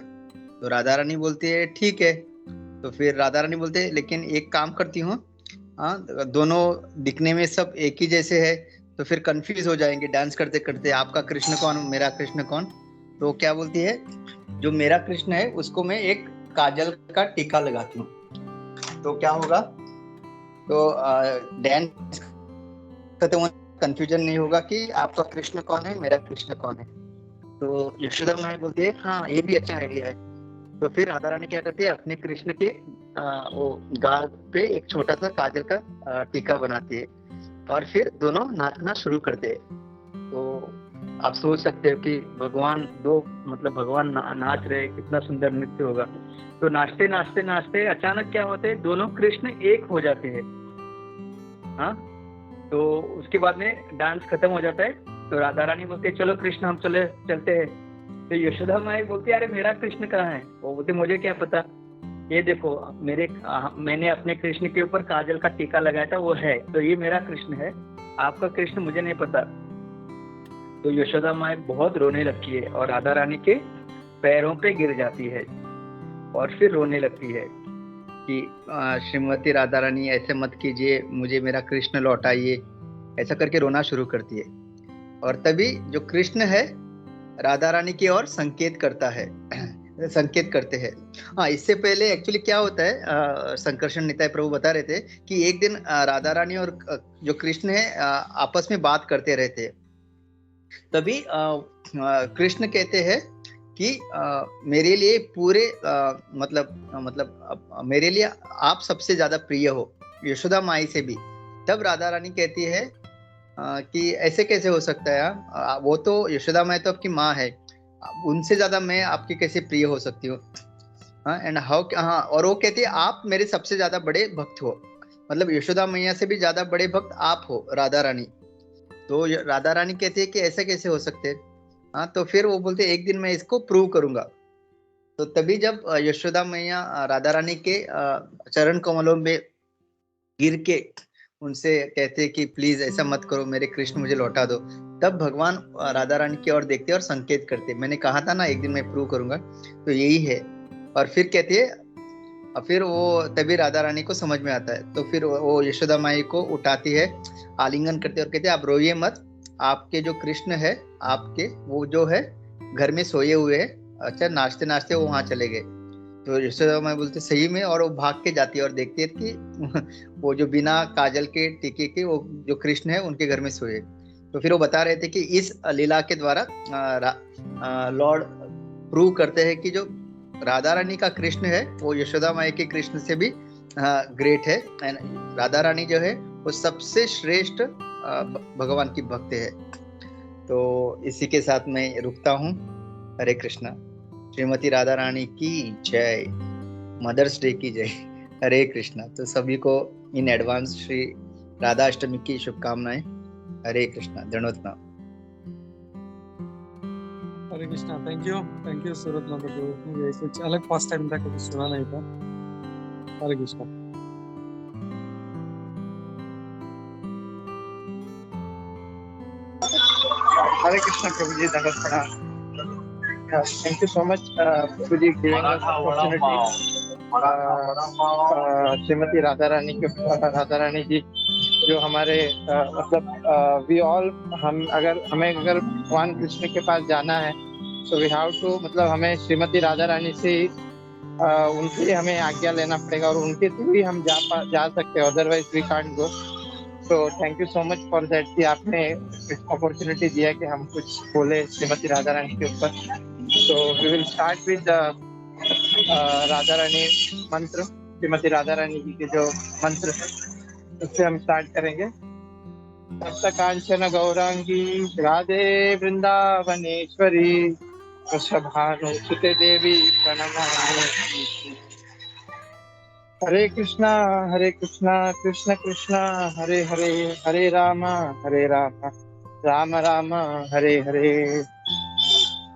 तो राधा रानी बोलती है ठीक है। तो फिर राधा रानी बोलते हैं लेकिन एक काम करती हूँ, दोनों दिखने में सब एक ही जैसे है तो फिर कंफ्यूज हो जाएंगे डांस करते करते, आपका कृष्ण कौन मेरा कृष्ण कौन। तो क्या बोलती है, जो मेरा कृष्ण है उसको मैं एक काजल का टीका लगाती हूँ, तो क्या होगा, तो डांस करते कंफ्यूजन नहीं होगा कि आपका कृष्ण कौन है मेरा कृष्ण कौन है। तो यशोदा मैया बोलती है हाँ ये भी अच्छा आइडिया है। तो फिर राधा रानी क्या करती है, अपने कृष्ण के वो गाल पे एक छोटा सा काजल का टीका बनाती है और फिर दोनों नाचना शुरू करते हैं। तो आप सोच सकते हो कि भगवान नाच रहे, कितना सुंदर नृत्य होगा। तो नाचते नाचते नाचते अचानक क्या होते हैं, दोनों कृष्ण एक हो जाते हैं। हाँ, तो उसके बाद में डांस खत्म हो जाता है। तो राधा रानी बोलते है चलो कृष्ण हम चलते हैं। तो यशोदा माई बोलती है अरे मेरा कृष्ण कहाँ है। वो बोलते मुझे क्या पता, ये देखो मैंने अपने कृष्ण के ऊपर काजल का टीका लगाया था, वो है, तो ये मेरा कृष्ण है, आपका कृष्ण मुझे नहीं पता। तो यशोदा माई बहुत रोने लगती है और राधा रानी के पैरों पे गिर जाती है और फिर रोने लगती है कि श्रीमती राधा रानी ऐसे मत कीजिए, मुझे मेरा कृष्ण लौटाइए, ऐसा करके रोना शुरू करती है। और तभी जो कृष्ण है राधा रानी की ओर संकेत करते हैं। हाँ, इससे पहले एक्चुअली क्या होता है, संकर्षण निताय प्रभु बता रहे थे कि एक दिन राधा रानी और जो कृष्ण है आपस में बात करते रहते हैं। तभी कृष्ण कहते हैं कि मेरे लिए पूरे मेरे लिए आप सबसे ज्यादा प्रिय हो, यशोदा माई से भी। तब राधा रानी कहती है कि ऐसे कैसे हो सकता है, वो तो यशोदा माई तो आपकी माँ है, उनसे ज्यादा मैं आपकी कैसे प्रिय हो सकती हूँ। एंड हाउ, हाँ, और वो कहती है आप मेरे सबसे ज्यादा बड़े भक्त हो, मतलब यशोदा मैया से भी ज्यादा बड़े भक्त आप हो राधा रानी। तो राधा रानी कहती है कि ऐसा कैसे हो सकते है। हाँ, तो फिर वो बोलते एक दिन मैं इसको प्रूव करूंगा। तो तभी जब यशोदा मैया राधा रानी के चरण कमलों में गिर के उनसे कहते कि प्लीज ऐसा मत करो, मेरे कृष्ण मुझे लौटा दो, तब भगवान राधा रानी की ओर देखते और संकेत करते, मैंने कहा था ना एक दिन मैं प्रूव करूंगा, तो यही है। और फिर कहते है, और फिर वो तभी राधा रानी को समझ में आता है। तो फिर वो यशोदा माई को उठाती है, आलिंगन करते और कहते आप रोइए मत, आपके जो कृष्ण है आपके वो जो है घर में सोए हुए है। अच्छा, नाचते नाचते वो वहां चले गए। तो यशोदा माई बोलते सही में, और वो भाग के जाती है और देखती है कि वो जो बिना काजल के टीके के वो जो कृष्ण है उनके घर में सोए। तो फिर वो बता रहे थे कि इस लीला के द्वारा लॉर्ड प्रूव करते हैं कि जो राधा रानी का कृष्ण है वो यशोदा माई के कृष्ण से भी ग्रेट है। एंड राधा रानी जो है वो सबसे श्रेष्ठ भगवान की भक्त है। तो इसी के साथ मैं रुकता हूँ। हरे कृष्णा। श्रीमती राधा रानी की जय। मदर्स डे की जय। हरे कृष्णा। तो सभी को इन एडवांस श्री राधा अष्टमी की शुभकामनाएं। हरे कृष्णा। दंडवत प्रणाम। Hare Krishna. Thank you Surat number 2। ये कुछ अलग फर्स्ट टाइम था, कभी सुना नहीं था। हरे कृष्णा। हरे कृष्णा प्रभु जी, दंडवत प्रणाम। थैंक यू सो मच प्रभु जी giving us opportunity. Shrimati Radha Rani के राधा रानी जी जो हमारे मतलब वी ऑल हमें अगर भगवान कृष्ण के पास जाना है, सो वी हैव टू मतलब हमें श्रीमती राधा रानी से उनसे हमें आज्ञा लेना पड़ेगा और उनके थ्रू ही हम जा सकते हैं, otherwise we can't go. So thank you so much for that कि आपने अपॉर्चुनिटी दिया कि हम कुछ बोले श्रीमती राधा रानी के ऊपर। So we will start with Radha Rani mantra. Shrimati Radha Rani जी के जो मंत्र है उससे हम स्टार्ट करेंगे। सप्त कांचन गौरांगी राधे वृंदावनेश्वरी वृषभानुसुते देवी प्रणमामि। हरे कृष्णा कृष्ण कृष्णा हरे हरे, हरे राम राम राम हरे हरे।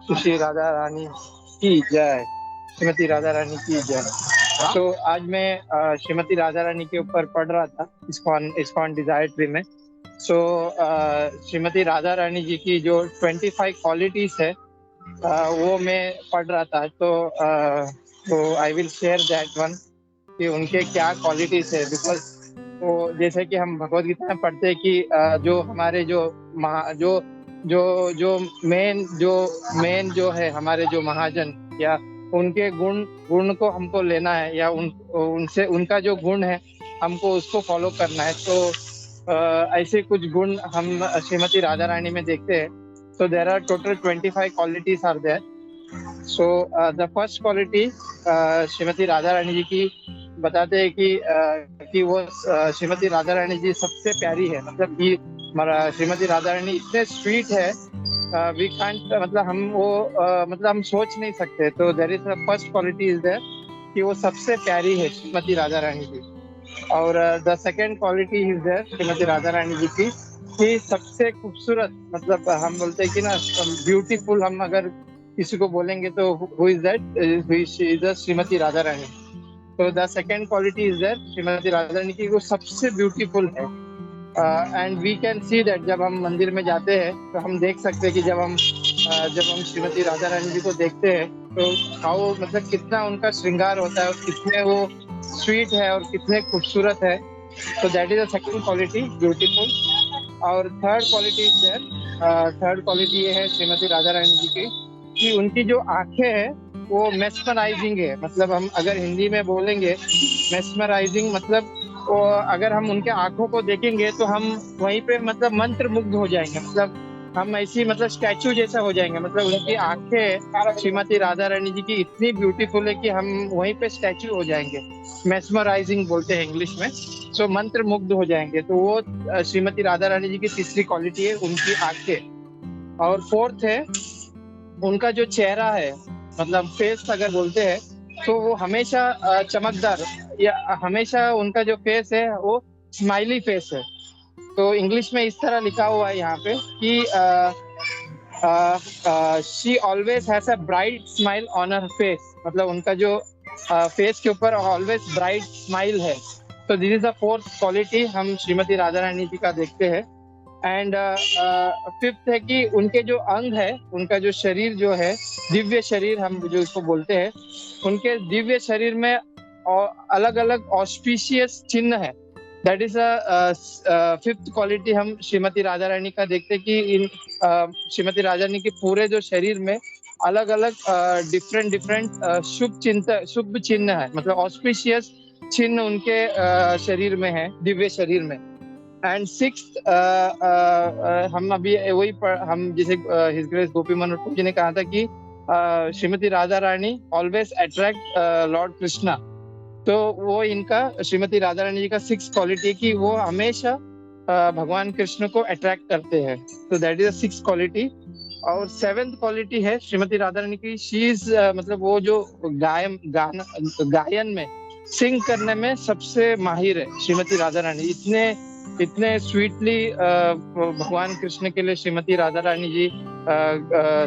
श्री राधा रानी की जय। श्रीमती राधा रानी की जय। तो आज मैं श्रीमती राधा रानी के ऊपर पढ़ रहा था इस्कॉन डिजायर ट्री में। सो श्रीमती राधा रानी जी की जो 25 क्वालिटीज है वो मैं पढ़ रहा था। तो I will share that one कि उनके क्या क्वालिटीज है। बिकॉज तो जैसे कि हम भगवत गीता में पढ़ते हैं कि जो हमारे जो मेन जो है हमारे जो महाजन या उनके गुण को हमको लेना है, या उनसे उनका जो गुण है हमको उसको फॉलो करना है। तो ऐसे कुछ गुण हम श्रीमती राधा रानी में देखते हैं। So there are total 25 qualities are there. So the first quality Shrimati Radha Rani ji की बताते हैं कि वो श्रीमती राधा रानी जी सबसे प्यारी है। मतलब कि श्रीमती राधा रानी इतने स्वीट है, वी कांट मतलब हम सोच नहीं सकते। तो there is the first quality is there कि वो सबसे प्यारी है श्रीमती राधा रानी जी। और the second quality is there Shrimati Radha Rani ji की कि सबसे खूबसूरत, मतलब हम बोलते हैं कि ना ब्यूटीफुल, हम अगर किसी को बोलेंगे तो who is that, Shrimati Radha Rani. तो the second quality is there Shrimati Radha Rani की वो सबसे ब्यूटीफुल है। And we can see that जब हम मंदिर में जाते हैं तो हम देख सकते हैं कि जब हम श्रीमती राधा रानी जी को देखते हैं तो हाउ मतलब कितना उनका श्रृंगार होता है और कितने वो स्वीट है और कितने खूबसूरत है। तो that is the second quality, beautiful. और third quality is there, third quality ये है श्रीमती राधा रानी जी की कि उनकी जो आंखें हैं वो मेस्मराइजिंग है। मतलब हम अगर हिंदी में बोलेंगे मेस्मराइजिंग, मतलब वो अगर हम उनके आंखों को देखेंगे तो हम वहीं पे मतलब मंत्र मुग्ध हो जाएंगे। मतलब हम ऐसी मतलब स्टैचू जैसा हो जाएंगे। मतलब उनकी आंखें श्रीमती राधा रानी जी की इतनी ब्यूटीफुल है कि हम वहीं पे स्टैचू हो जाएंगे। मेस्मराइजिंग बोलते हैं इंग्लिश में। सो मंत्र मुग्ध हो जाएंगे। तो वो श्रीमती राधा रानी जी की तीसरी क्वालिटी है, उनकी आंखें। और फोर्थ है उनका जो चेहरा है, मतलब फेस अगर बोलते हैं तो वो हमेशा चमकदार, या हमेशा उनका जो फेस है वो स्माइली फेस है। तो इंग्लिश में इस तरह लिखा हुआ है यहाँ पे कि she always has a bright smile on her face, मतलब उनका जो फेस के ऊपर ऑलवेज ब्राइट स्माइल है। तो this is the fourth quality हम श्रीमती राधा रानी जी का देखते हैं। एंड फिफ्थ है कि उनके जो अंग है, उनका जो शरीर जो है, दिव्य शरीर हम जो इसको बोलते हैं, उनके दिव्य शरीर में अलग अलग ऑस्पिशियस चिन्ह है। दैट इज फिफ्थ क्वालिटी हम श्रीमती राधा रानी का देखते हैं कि इन श्रीमती राधा रानी के पूरे जो शरीर में अलग अलग डिफरेंट डिफरेंट शुभ चिन्ह है, मतलब ऑस्पिशियस चिन्ह उनके शरीर में है, दिव्य शरीर में। एंड सिक्स्थ हम अभी वही हम जैसे हिज ग्रेस गोपी मनोहर जी ने कहा था कि श्रीमती राधा रानी ऑलवेज अट्रैक्ट लॉर्ड कृष्णा। तो वो इनका श्रीमती राधा रानी जी का सिक्स क्वालिटी है कि वो हमेशा भगवान कृष्ण को अट्रैक्ट करते हैं। तो दैट इज सिक्स क्वालिटी। और सेवेंथ क्वालिटी है श्रीमती राधा रानी की, शी इज मतलब वो जो गायन में सिंग करने में सबसे माहिर है श्रीमती राधा रानी। इतने स्वीटली भगवान कृष्ण के लिए श्रीमती राधा रानी जी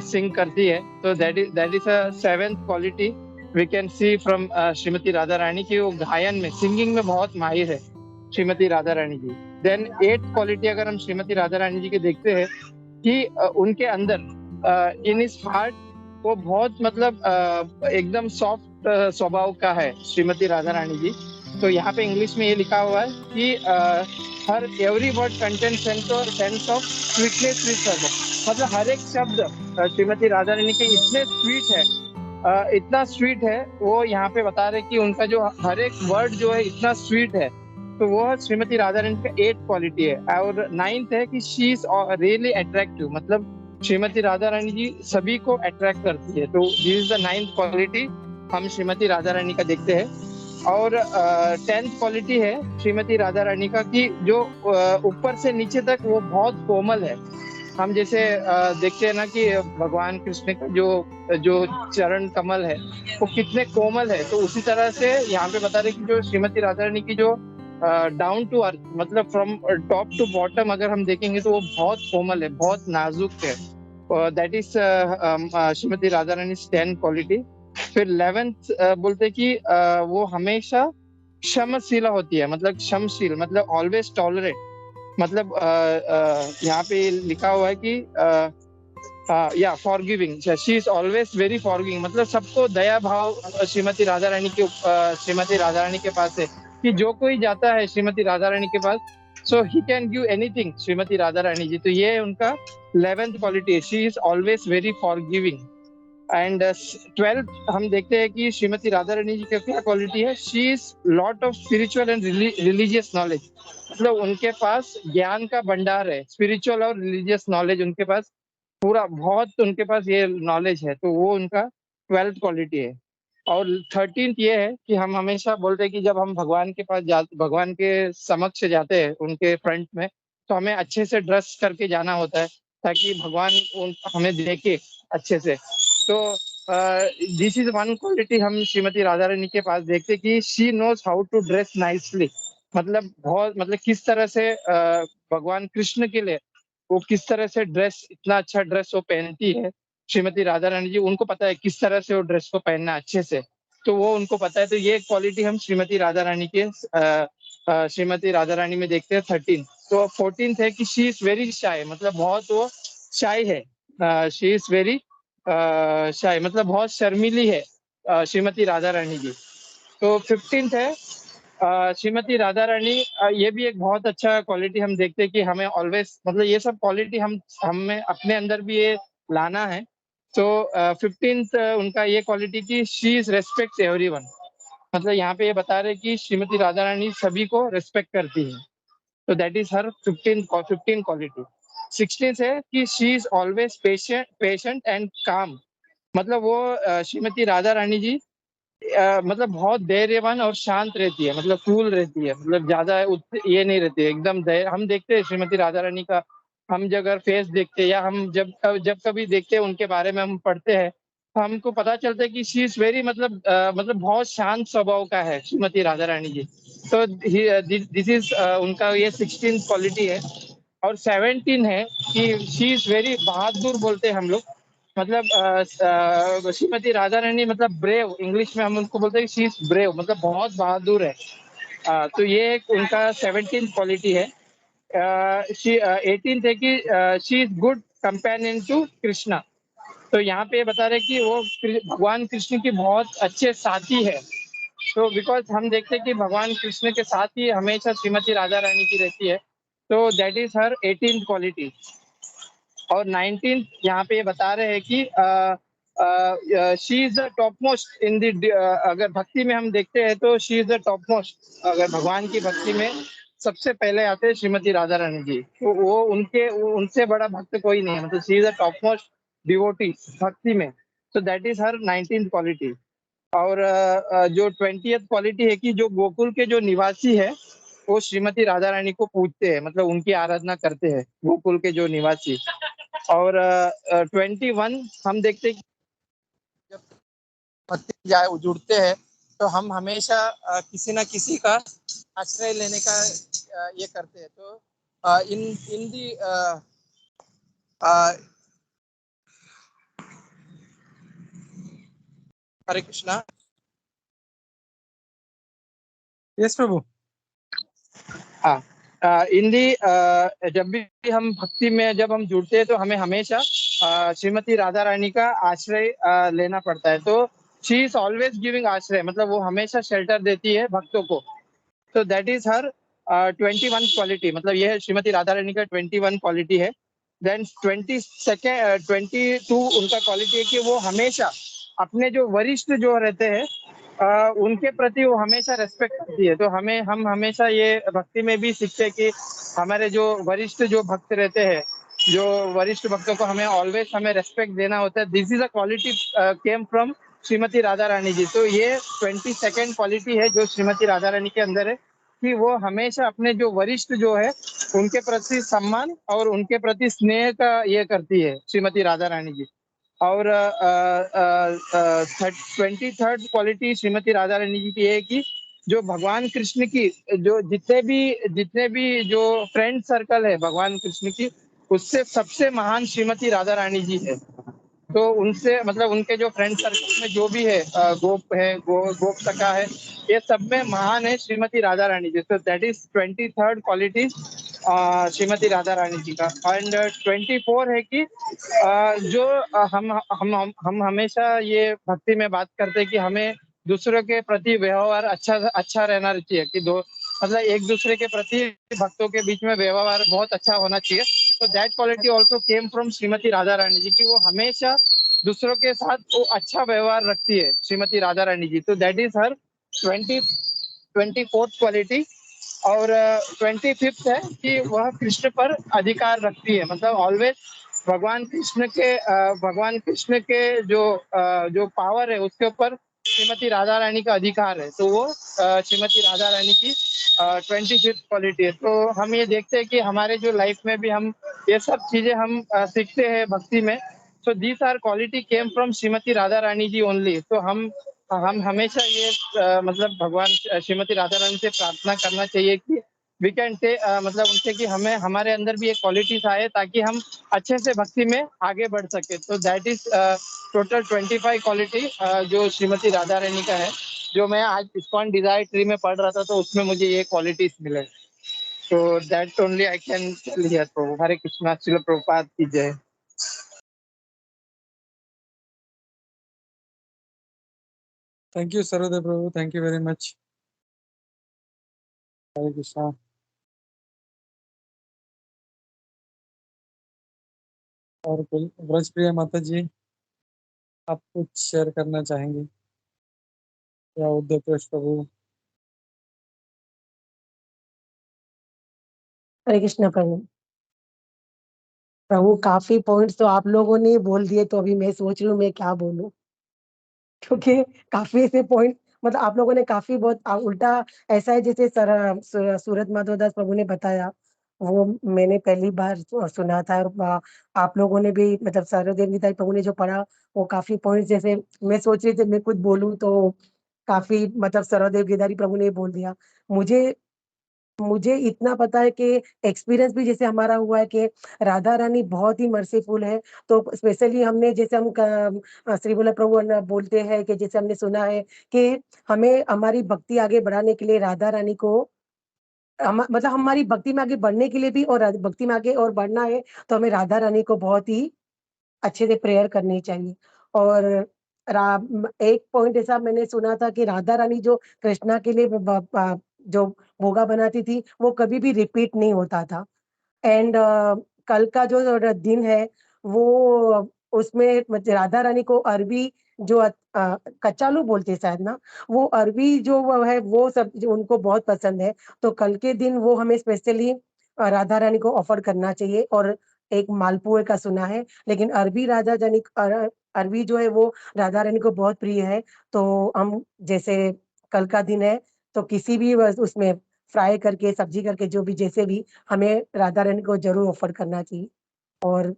सिंग करती है। तो that is a seventh quality we can see from Shrimati Radha Rani की, वो गायन में सिंगिंग में बहुत माहिर है Shrimati Radha Rani ji. Then eight quality अगर हम श्रीमती राधा रानी जी के देखते हैं कि उनके अंदर इन इस हार्ट वो बहुत मतलब एकदम सॉफ्ट स्वभाव का है श्रीमती राधा रानी जी। तो यहाँ पे इंग्लिश में ये लिखा हुआ है कि her every word content sense of sweetness with her, मतलब हर एक शब्द श्रीमती राधा रानी के इतने स्वीट है, इतना स्वीट है। वो यहाँ पे बता रहे कि उनका जो हर एक वर्ड जो है इतना स्वीट है। तो वो श्रीमती राधा रानी का 8 क्वालिटी है। और 9th है कि शी इज रियली अट्रैक्टिव, मतलब श्रीमती राधा रानी जी सभी को अट्रैक्ट करती है। तो this is the 9th quality हम श्रीमती राधा रानी का देखते हैं। और 10th क्वालिटी है श्रीमती राधा रानी का कि जो ऊपर से नीचे तक वो बहुत कोमल है। हम जैसे देखते हैं ना कि भगवान कृष्ण का जो चरण कमल है वो कितने कोमल है, तो उसी तरह से यहाँ पे बता रहे कि जो श्रीमती राधा रानी की जो डाउन टू अर्थ, मतलब फ्रॉम टॉप टू बॉटम अगर हम देखेंगे तो वो बहुत कोमल है, बहुत नाजुक है। That is Shrimati Radha Rani 10 quality. फिर 11th बोलते कि वो हमेशा क्षमशीला होती है, मतलब क्षमशील, मतलब ऑलवेज टॉलरेट, मतलब यहाँ पे लिखा हुआ है कि या forgiving, she is always very forgiving, मतलब सबको दया भाव श्रीमती राधा रानी के पास है कि जो कोई जाता है श्रीमती राधा रानी के पास, so he can give anything Shrimati Radha Rani ji. तो ये उनका 11th क्वालिटी है, she is always very forgiving. And 12th हम देखते हैं कि श्रीमती राधा रानी जी का क्या क्वालिटी है, she is lot of spiritual and religious knowledge, मतलब उनके पास ज्ञान का भंडार है, स्पिरिचुअल और रिलीजियस नॉलेज उनके पास पूरा बहुत उनके पास ये नॉलेज है। तो वो उनका 12th क्वालिटी है। और 13th ये है कि हम हमेशा बोलते हैं कि जब हम भगवान के पास भगवान के समक्ष जाते हैं उनके फ्रंट में, तो हमें अच्छे से ड्रेस करके जाना होता है ताकि भगवान हमें देखे अच्छे से। तो दिस इज वन क्वालिटी हम श्रीमती राधा रानी के पास देखते कि she knows how to dress nicely, मतलब बहुत, मतलब किस तरह से भगवान कृष्ण के लिए वो किस तरह से ड्रेस, इतना अच्छा ड्रेस वो पहनती है श्रीमती राधा रानी जी, उनको पता है किस तरह से वो ड्रेस को पहनना अच्छे से, तो वो उनको पता है। तो ये क्वालिटी हम श्रीमती राधा रानी के श्रीमती राधा रानी में देखते हैं 13। तो 14th है कि शी इज वेरी शाय, मतलब बहुत वो शाय है, शी इज वेरी शाय, मतलब बहुत शर्मीली है श्रीमती राधा रानी जी। तो 15th है श्रीमती राधा रानी, ये भी एक बहुत अच्छा क्वालिटी हम देखते हैं कि हमें ऑलवेज, मतलब ये सब क्वालिटी हमें अपने अंदर भी ये लाना है। तो 15th उनका ये क्वालिटी की शी इज रेस्पेक्ट एवरीवन, मतलब यहाँ पे ये बता रहे कि श्रीमती राधा रानी सभी को रेस्पेक्ट करती है। तो that is her 15 quality. 16th है कि she is always patient and काम, मतलब वो श्रीमती राधा रानी जी मतलब बहुत धैर्यवान और शांत रहती है, मतलब कूल रहती है, मतलब ज्यादा ये नहीं रहती है, एकदम हम देखते हैं श्रीमती राधा रानी का, हम जब अगर फेस देखते हैं या हम जब जब कभी देखते हैं उनके बारे में हम पढ़ते हैं, हमको पता चलता है कि शी इज वेरी मतलब बहुत शांत स्वभाव का है श्रीमती राधा रानी जी। तो दिस इज उनका ये 16 क्वालिटी है। और 17 है कि शी इज वेरी बहादुर बोलते हैं हम लोग। मतलब श्रीमती राधा रानी मतलब ब्रेव, इंग्लिश में हम उनको बोलते हैं शी इज ब्रेव, मतलब बहुत बहादुर है। तो ये एक उनका 17 क्वालिटी है। 18 है कि she is good companion to Krishna. तो यहाँ पे बता रहे कि वो भगवान कृष्ण की बहुत अच्छे साथी है। तो बिकॉज हम देखते हैं कि भगवान कृष्ण के साथ ही हमेशा श्रीमती राधा रानी की रहती है। तो that is her 18th quality. और 19th यहाँ पे बता रहे हैं कि she is the top most in the, अगर भक्ति में हम देखते हैं तो she is the top most. अगर भगवान की भक्ति में सबसे पहले आते हैं श्रीमती राधा रानी जी। तो वो उनसे बड़ा भक्त कोई नहीं है, मतलब she is the top most devotee भक्ति में। तो that is her 19th quality. और जो 20th क्वालिटी है कि जो गोकुल के जो निवासी है वो श्रीमती राधा रानी को पूजते हैं, मतलब उनकी आराधना करते हैं गोकुल के जो निवासी। और 21 हम देखते हैं कि जब पति जाए जुड़ते हैं तो हम हमेशा किसी ना किसी का आश्रय लेने का ये करते हैं। तो इन इन दी हरे कृष्णा। यस प्रभु। हाँ, हिंदी जब भी हम भक्ति में जब हम जुड़ते हैं तो हमें हमेशा श्रीमती राधा रानी का आश्रय लेना पड़ता है। तो शी इज ऑलवेज गिविंग आश्रय, मतलब वो हमेशा शेल्टर देती है भक्तों को। तो दैट इज हर 21 क्वालिटी, मतलब ये है श्रीमती राधा रानी का 21 क्वालिटी है। देन 22 उनका क्वालिटी है कि वो हमेशा अपने जो वरिष्ठ जो रहते हैं उनके प्रति वो हमेशा रेस्पेक्ट करती है। तो हम हमेशा ये भक्ति में भी सीखते हैं कि हमारे जो वरिष्ठ जो भक्त रहते हैं, जो वरिष्ठ भक्तों को हमें रेस्पेक्ट देना होता है। This is a quality came from Shrimati Radha Rani ji. तो ये 22nd क्वालिटी है जो श्रीमती राधा रानी के अंदर है कि वो हमेशा अपने जो वरिष्ठ जो है उनके प्रति सम्मान और उनके प्रति स्नेह का ये करती है श्रीमती राधा रानी जी। और 23rd क्वालिटी श्रीमती राधा रानी जी की है कि जो भगवान कृष्ण की जो जितने भी जो फ्रेंड सर्कल है भगवान कृष्ण की, उससे सबसे महान श्रीमती राधा रानी जी है। तो उनसे मतलब उनके जो फ्रेंड सर्कल में जो भी है गोप सखा है, ये सब में महान है श्रीमती राधा रानी जी। तो that is 23rd quality Shrimati Radha Rani ji का। एंड 24 है कि जो हम हमेशा ये भक्ति में बात करते हैं कि हमें दूसरों के प्रति व्यवहार अच्छा रहना चाहिए कि दो मतलब एक दूसरे के प्रति भक्तों के बीच में व्यवहार बहुत अच्छा होना चाहिए। तो that quality also came from Shrimati Radha Rani ji की वो हमेशा दूसरों के साथ वो अच्छा व्यवहार रखती है श्रीमती राधा रानी जी। तो that is her 24th quality. और 25th है कि वह कृष्ण पर अधिकार रखती है, मतलब ऑलवेज भगवान कृष्ण के जो पावर है उसके ऊपर श्रीमती राधा रानी का अधिकार है। तो वो श्रीमती राधा रानी की 25th क्वालिटी है। तो हम ये देखते हैं कि हमारे जो लाइफ में भी हम ये सब चीजें हम सीखते हैं भक्ति में। So these are quality came from Shrimati Radha Rani ji only. तो हम हमेशा ये मतलब भगवान श्रीमती राधा रानी से प्रार्थना करना चाहिए कि वी कैन से मतलब उनसे कि हमें हमारे अंदर भी एक क्वालिटीज आए ताकि हम अच्छे से भक्ति में आगे बढ़ सके। तो दैट इज टोटल 25 क्वालिटी जो श्रीमती राधा रानी का है, जो मैं आज इस्कॉन डिजायर ट्री में पढ़ रहा था तो उसमें मुझे ये क्वालिटीज मिले। तो that only I can tell here. प्रभु हरे कृष्णा, श्रील प्रभुपाद की जय। थैंक यू सर्वदेव प्रभु, thank you very much. Hare Krishna. और व्रजप्रिया माता जी, आप कुछ शेयर करना चाहेंगे या उद्धव प्रभु? हरे कृष्ण प्रभु। प्रभु काफी पॉइंट्स तो आप लोगों ने बोल दिए, तो अभी मैं सोच रही हूँ मैं क्या बोलूं, क्योंकि काफी ऐसे पॉइंट मतलब आप लोगों ने काफी बहुत उल्टा ऐसा है जैसे सूरत माधवदास प्रभु ने बताया, वो मैंने पहली बार सुना था और आप लोगों ने भी मतलब सरदेव गिरधारी प्रभु ने जो पढ़ा वो काफ़ी पॉइंट्स जैसे मैं सोच रही थी मैं कुछ बोलूँ तो काफ़ी मतलब सरदेव गिरधारी प्रभु ने बोल दिया। मुझे मुझे इतना पता है कि एक्सपीरियंस भी जैसे हमारा हुआ है कि राधा रानी बहुत ही मर्सीफुल है, तो स्पेशली हमने जैसे हम श्री वल्लभ प्रभु बोलते हैं कि जैसे हमने सुना है कि हमें हमारी भक्ति आगे बढ़ाने के लिए राधा रानी को मतलब हमारी भक्ति में आगे बढ़ने के लिए भी और भक्ति में आगे और बढ़ना है, तो हमें राधा रानी को बहुत ही अच्छे से प्रेयर करनी चाहिए। और एक पॉइंट ऐसा मैंने सुना था कि राधा रानी जो कृष्णा के लिए जो भोगा बनाती थी, वो कभी भी रिपीट नहीं होता था। एंड कल का जो दिन है, वो उसमें राधा रानी को अरबी जो कचालू बोलते हैं शायद ना, वो अरबी जो वो है, वो सब जो उनको बहुत पसंद है। तो कल के दिन वो हमें स्पेशली राधा रानी को ऑफर करना चाहिए और एक मालपुए का सुना है, लेकिन अरबी जो है वो राधा रानी को बहुत प्रिय है। तो हम जैसे कल का दिन है, तो किसी भी उसमें फ्राई करके, सब्जी करके जो भी जैसे भी हमें राधा रानी को ज़रूर ऑफ़र करना चाहिए। और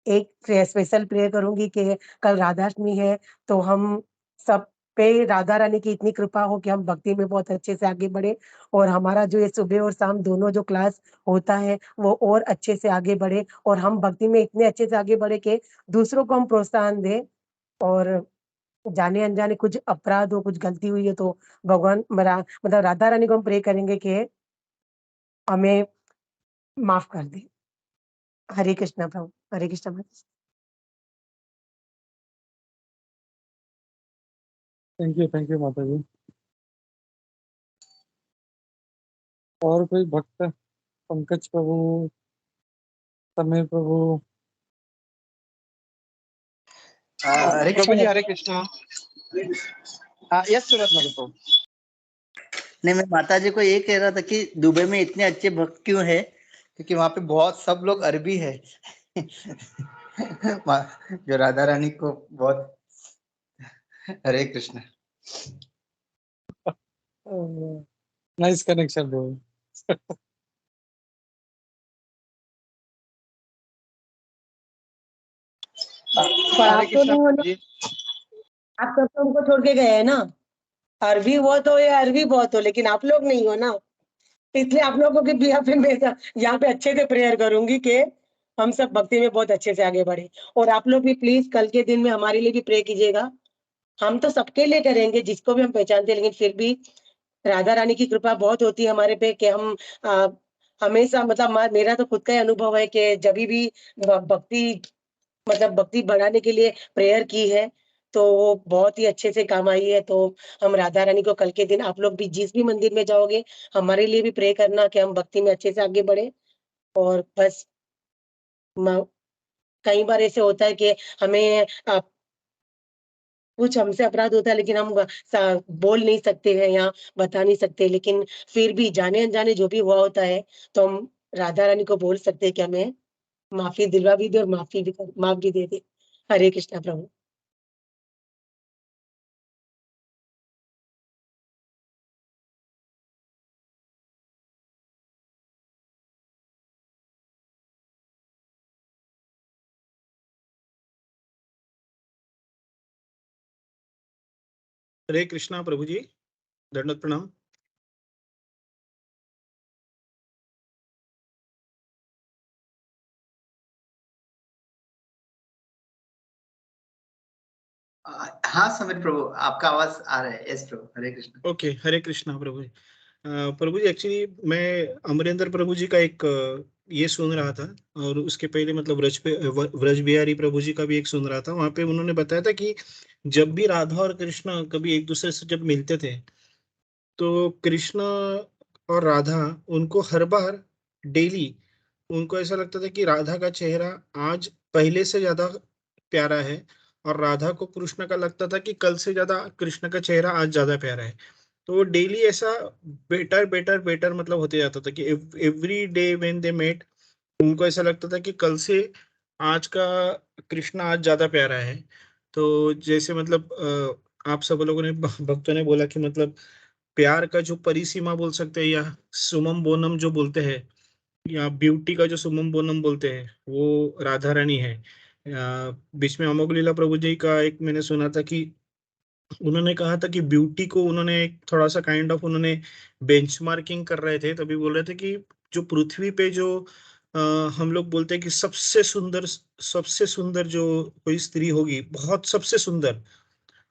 एक स्पेशल प्रेयर करूँगी कि कल राधाष्टमी है, तो हम सब पे राधा रानी की इतनी कृपा हो कि हम भक्ति में बहुत अच्छे से आगे बढ़े और हमारा जो ये सुबह और शाम दोनों जो क्लास होता है, वो और अच्छे से आगे बढ़े और हम भक्ति में इतने अच्छे से आगे बढ़े कि दूसरों को हम प्रोत्साहन दें और जाने-अनजाने कुछ अपराध हो, कुछ गलती हुई है तो भगवान मतलब राधा रानी को हम प्रे करेंगे कि हमें माफ़ कर दें। हरे कृष्णा प्रभु, हरे कृष्णा प्रभु। थैंक यू माता जी। और कोई भक्त? पंकज प्रभु, तमिल प्रभु। हरे प्रभु जी कृष्ण। हरे कृष्णा। यस सूरत मधु प्रभु। नहीं, मैं माता जी को ये कह रहा था कि दुबई में इतने अच्छे भक्त क्यों है, क्योंकि वहां पे बहुत सब लोग अरबी है। जो राधा रानी को बहुत। हरे कृष्ण। नाइस कनेक्शन प्रभु। पर हरे आप तो कृष्णा नहीं हो ना, प्रभु जी। आप सब तो उनको छोड़ के गए हैं ना। अरबी बहुत हो या अरबी बहुत हो, लेकिन आप लोग नहीं हो ना। इसलिए आप लोगों के भी यहाँ पे अच्छे से प्रेयर करूँगी कि हम सब भक्ति में बहुत अच्छे से आगे बढ़े और आप लोग भी प्लीज़ कल के दिन में हमारे लिए भी प्रे कीजिएगा। हम तो सबके लिए करेंगे जिसको भी हम पहचानते हैं, लेकिन फिर भी राधा रानी की कृपा बहुत होती है हमारे पे कि हम अ, हमेशा मतलब मेरा तो खुद का ही अनुभव है कि जभी भी भक्ति मतलब भक्ति बढ़ाने के लिए प्रेयर की है, तो वो बहुत ही अच्छे से काम आई है। तो हम राधा रानी को कल के दिन आप लोग भी जिस भी मंदिर में जाओगे, हमारे लिए भी प्रे करना कि हम भक्ति में अच्छे से आगे बढ़े और बस म कई बार ऐसे होता है कि हमें कुछ हमसे अपराध होता है लेकिन हम बोल नहीं सकते हैं या बता नहीं सकते, लेकिन फिर भी जाने-अनजाने जो भी हुआ होता है, तो हम राधा रानी को बोल सकते हैं कि हमें माफ़ी दिलवा भी दे और माफ़ भी दे दे। हरे कृष्णा प्रभु। हरे कृष्णा प्रभु जी, दंडवत प्रणाम। हाँ समीर प्रभु, आपका आवाज आ रहा है। यस प्रभु, हरे कृष्ण। ओके, हरे कृष्णा प्रभु जी। प्रभु जी एक्चुअली मैं अमरेंद्र प्रभु जी का एक ये सुन रहा था और उसके पहले मतलब व्रज बिहारी प्रभु जी का भी एक सुन रहा था। वहां पे उन्होंने बताया था कि जब भी राधा और कृष्ण कभी एक दूसरे से जब मिलते थे तो कृष्ण और राधा उनको हर बार डेली उनको ऐसा लगता था कि राधा का चेहरा आज पहले से ज्यादा प्यारा है और राधा को कृष्ण का लगता था कि कल से ज्यादा कृष्ण का चेहरा आज ज्यादा प्यारा है। तो वो डेली ऐसा बेटर बेटर बेटर मतलब होते जाता था कि every day when they met उनको ऐसा लगता था कि कल से आज का कृष्ण आज ज्यादा प्यारा है। तो जैसे मतलब आप सब लोगों ने भक्तों ने बोला कि मतलब प्यार का जो परिसीमा बोल सकते हैं या सुमम बोनम जो बोलते हैं या ब्यूटी का जो सुमम बोनम बोलते हैं वो राधा रानी है। बीच में अमोघ लीला प्रभु जी का एक मैंने सुना था कि उन्होंने कहा था कि ब्यूटी को उन्होंने एक थोड़ा सा काइंड ऑफ उन्होंने बेंचमार्किंग कर रहे थे, तभी बोल रहे थे कि जो पृथ्वी पे जो अ, हम लोग बोलते हैं कि सबसे सुंदर जो कोई स्त्री होगी, बहुत सबसे सुंदर,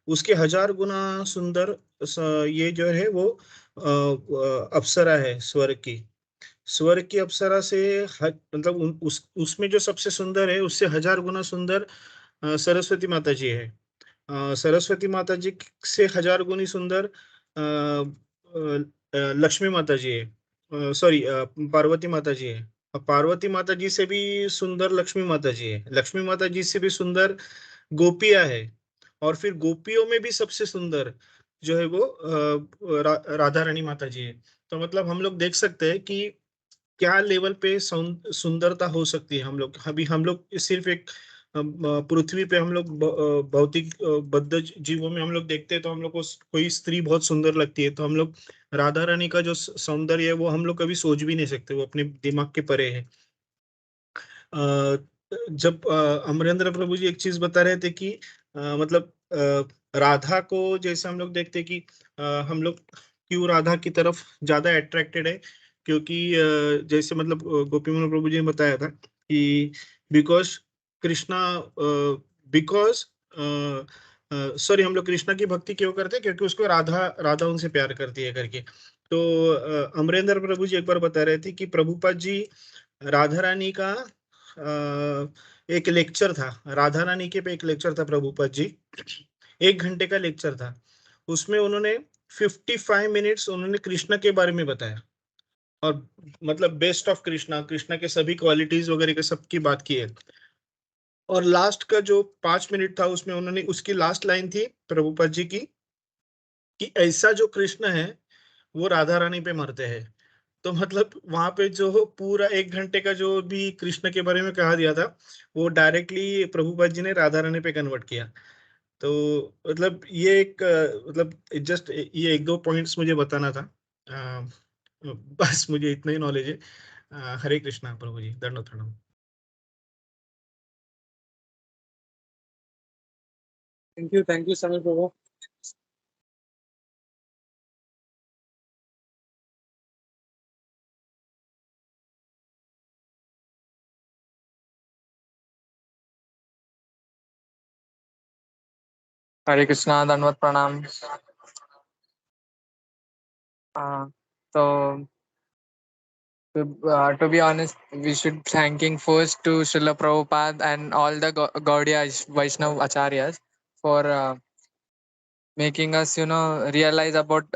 उसके 1000 गुना सुंदर ये जो है वो अप्सरा है स्वर्ग की अप्सरा से मतलब उसमें जो सबसे सुंदर है उससे 1000 गुना सुंदर सरस्वती माता जी है। सरस्वती माता जी से 1000 गुनी सुंदर लक्ष्मी माता जी है, सॉरी पार्वती माता जी है। पार्वती माता जी से भी सुंदर लक्ष्मी माता जी है, लक्ष्मी माता जी से भी सुंदर गोपियां है, और फिर गोपियों में भी सबसे सुंदर जो है वो राधा रानी माता जी है। तो मतलब हम लोग देख सकते हैं कि क्या लेवल पे सुंदरता हो सकती है। हम लोग अभी हम लोग सिर्फ एक पृथ्वी पे हम लोग भौतिक बद्ध जीवों में हम लोग देखते हैं तो हम लोग को कोई स्त्री बहुत सुंदर लगती है, तो हम लोग राधा रानी का जो सौंदर्य है वो हम लोग कभी सोच भी नहीं सकते, वो अपने दिमाग के परे है। जब अमरेंद्र प्रभु जी एक चीज बता रहे थे कि मतलब राधा को जैसे हम लोग देखते हैं कि हम लोग क्यों राधा की तरफ ज्यादा अट्रैक्टेड है, क्योंकि जैसे मतलब गोपी मोहन प्रभु जी ने बताया था कि बिकॉज कृष्णा बिकॉज सॉरी हम लोग कृष्णा की भक्ति क्यों करते हैं, क्योंकि उसको राधा राधा उनसे प्यार करती है करके। तो अमरेंद्र प्रभु जी एक बार बता रहे थे कि प्रभुपाद जी राधा रानी का एक लेक्चर था, राधा रानी के पे एक लेक्चर था प्रभुपाद जी, 1 घंटे का लेक्चर था। उसमें उन्होंने 55 मिनट्स उन्होंने कृष्णा के बारे में बताया, और मतलब बेस्ट ऑफ कृष्णा, कृष्णा के सभी क्वालिटीज वगैरह के सबकी बात की है। और लास्ट का जो 5 मिनट था उसमें उन्होंने उसकी लास्ट लाइन थी प्रभुपाद जी की कि ऐसा जो कृष्ण है वो राधा रानी पे मरते हैं। तो मतलब वहां पे जो पूरा 1 घंटे का जो भी कृष्ण के बारे में कहा दिया था वो डायरेक्टली प्रभुपाद जी ने राधा रानी पे कन्वर्ट किया। तो मतलब ये एक मतलब जस्ट ये 1-2 पॉइंट्स मुझे बताना था। बस मुझे इतना ही नॉलेज है। हरे कृष्णा प्रभु जी, दंडवत प्रणाम। थैंक यू समीर प्रभु। हरे कृष्णा, दंडवत प्रणाम। So to be honest, we should thanking first to Srila Prabhupada and all the Gaudiya Vaishnav Acharyas for making us, realize about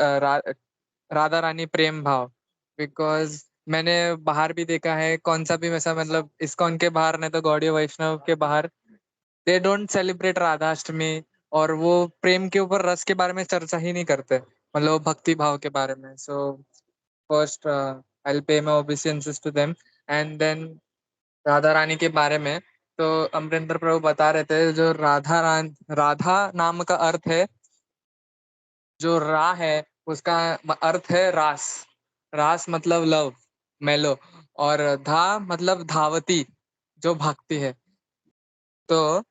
Radha Rani प्रेम भाव। बिकॉज मैंने बाहर भी देखा है, कौन सा भी वैसा मतलब इस्कॉन के बाहर नहीं तो गौड़ीय वैष्णव के बाहर दे डोंट सेलिब्रेट राधाष्टमी, और वो प्रेम के ऊपर रस के बारे में चर्चा ही नहीं करते, मतलब भक्ति भाव के बारे में। So first I will pay my obeisances to them, and then Radha Rani के बारे में तो अमरेंद्र प्रभु बता रहे थे, जो राधा नाम का अर्थ है, जो रा है उसका अर्थ है रास, रास मतलब लव, मेलो, और धा मतलब धावती, जो भागती है। तो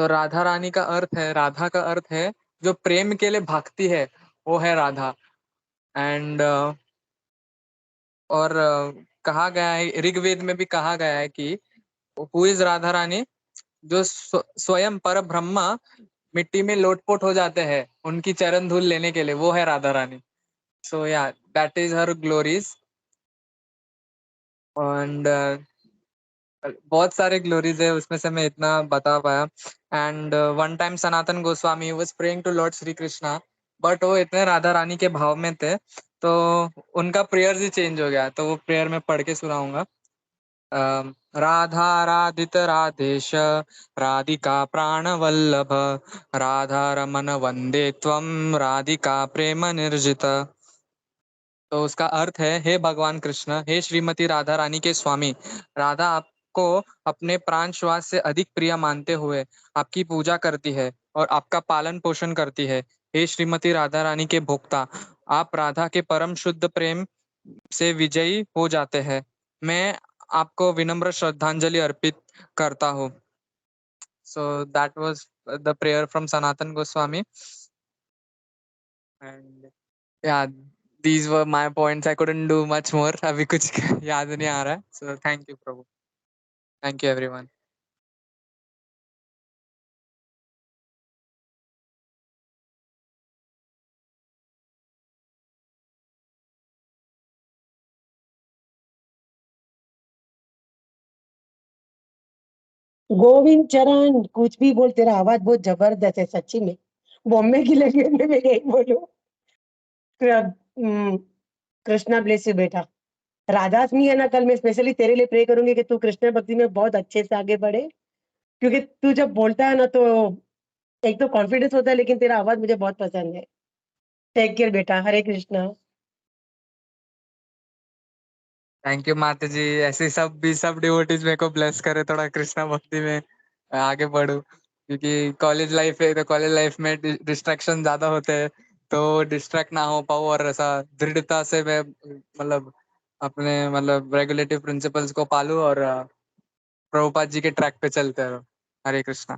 राधा रानी का अर्थ है, राधा का अर्थ है जो प्रेम के लिए भागती है, वो है राधा। एंड और कहा गया है, ऋग्वेद में भी कहा गया है कि हु इज राधा रानी, जो स्वयं पर ब्रह्मा मिट्टी में लोटपोट हो जाते हैं उनकी चरण धूल लेने के लिए, वो है Radha Rani. So yeah that is her glories. And बहुत सारे ग्लोरीज है, उसमें से मैं इतना बता पाया। And one time Sanatan Goswami was praying to lord Shri Krishna, but वो इतने राधा रानी के भाव में थे तो उनका प्रेयर ही चेंज हो गया। तो वो प्रेयर में पढ़ के सुनाऊंगा। राधा राधित राधेश, राधिका प्राण वल्लभ, राधा रमन वंदे त्वं, राधिका प्रेम निर्जित। तो उसका अर्थ है, हे भगवान कृष्ण, हे श्रीमती राधा रानी के स्वामी, राधा आपको अपने प्राण श्वास से अधिक प्रिय मानते हुए आपकी पूजा करती है और आपका पालन पोषण करती है। हे श्रीमती राधा रानी के भोक्ता, आप राधा के परम शुद्ध प्रेम से विजयी हो जाते हैं। मैं आपको विनम्र श्रद्धांजलि अर्पित करता हूँ। So that was the prayer from Sanatan Goswami. And yeah, these were my points. I couldn't do much more. अभी कुछ याद नहीं आ रहा है. So thank you, Prabhu. Thank you, everyone. Govind चरण कुछ भी बोल, तेरा आवाज बहुत जबरदस्त है सच्ची में। बॉम्बे की लैंग्वेज में मैं यही बोलूं। कृष्णा ब्लेस यू बेटा। राधाष्टमी है ना, कल मैं स्पेशली तेरे लिए प्रे करूंगी कि तू कृष्ण भक्ति में बहुत अच्छे से आगे बढ़े, क्योंकि तू जब बोलता है ना तो एक तो कॉन्फिडेंस होता है, लेकिन तेरा आवाज मुझे बहुत पसंद है। टेक केयर बेटा। हरे कृष्णा। थैंक यू माता जी। ऐसे सब डिवोटीज मेरे को ब्लेस करे, थोड़ा कृष्णा भक्ति में आगे बढ़ूं, क्योंकि कॉलेज लाइफ है तो कॉलेज लाइफ में डिस्ट्रैक्शन ज्यादा होते हैं, तो डिस्ट्रैक्ट ना हो पाऊं और ऐसा दृढ़ता से मैं मतलब अपने रेगुलेटिव प्रिंसिपल्स को पालूं और प्रभुपाद जी के ट्रैक पे चलते रहो। हरे कृष्णा।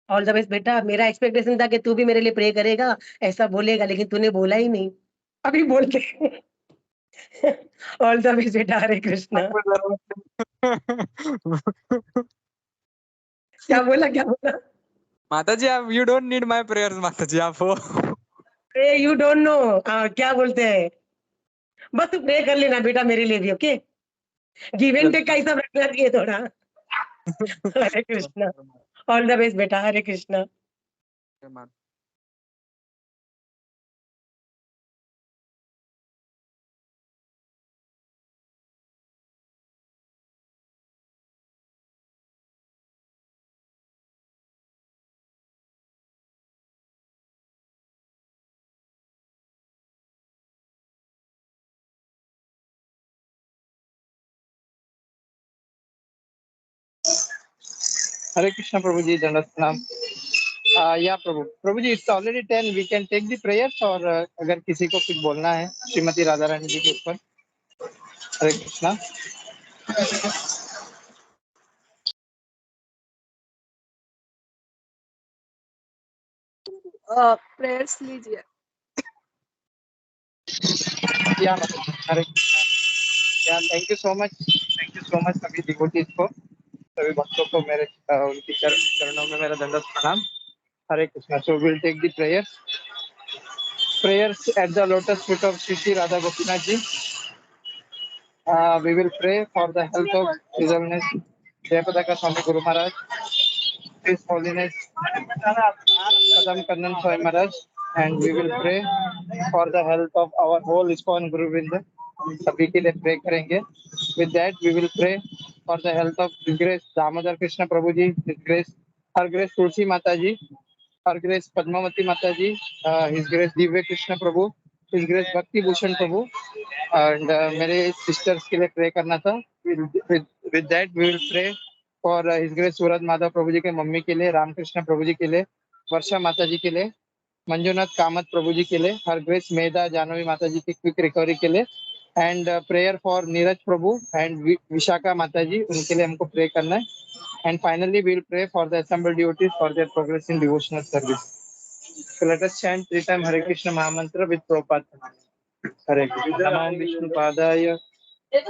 ऑल द बेस्ट बेटा। मेरा एक्सपेक्टेशन था कि तू भी मेरे लिए प्रे करेगा, ऐसा बोलेगा, लेकिन तूने बोला ही नहीं। अभी बोल के ऑल द बेस्ट बेटा। हरे कृष्णा। क्या बोला, क्या बोला? माता जी आप you don't need my prayers माता जी, आप हो। यू डोंट नो क्या बोलते हैं, बस तू प्रे कर लेना बेटा मेरे लिए भी। ओके, गिव एंड टेक का हिसाब रखना चाहिए थोड़ा। Hare Krishna. All the best बेटा। Hare Krishna. Hare Krishna, Prabhuji, Dandat Pranam. Yeah, प्रभु जी, it's already 10, we can take the prayers. और अगर किसी को कुछ बोलना है श्रीमती राधा रानी जी के ऊपर। हरे कृष्णा। प्रेयर्स लीजिए। या हरे कृष्णा। या थैंक यू सो मच सभी डिवोटीज को, सभी भक्तों को मेरे उनके चरणों में मेरा दंडवत प्रणाम। Hare Krishna. So will take the prayers at the lotus feet of Shri Radha Gopinath ji. We will pray for the health of His Holiness Jayapadaka Swami Guru Maharaj, His Holiness Kadam Kannan Swami Maharaj, and we will pray for the health of our whole ISKCON Guru Vrinda. सभी के लिए pray करेंगे। With that, we will pray for the health of His Grace Damodar Krishna Prabhu ji, His Grace Her Grace Tulsi Mata ji, Her Grace Padmavati Mata ji, His Grace Divya Krishna Prabhu, His Grace Bhakti Bhushan Prabhu, and मेरे sisters के लिए pray करना था। With that, we will pray for His Grace सूरज माधव प्रभु जी के mummy के लिए, रामकृष्ण प्रभु जी के लिए, वर्षा माता जी के लिए, मंजुनाथ कामत प्रभु जी के लिए, हर ग्रेस मेधा जानवी माता जी की क्विक रिकवरी के लिए, and prayer for Neeraj Prabhu and Vishakha Mata ji, उनके लिए हमको प्रे करना है। And finally we will pray for the assembled devotees for their progress in devotional service. So let us chant 3 times Hare Krishna Mahamantra with Prabhupada. हरे कृष्ण। नमो विष्णुपादाय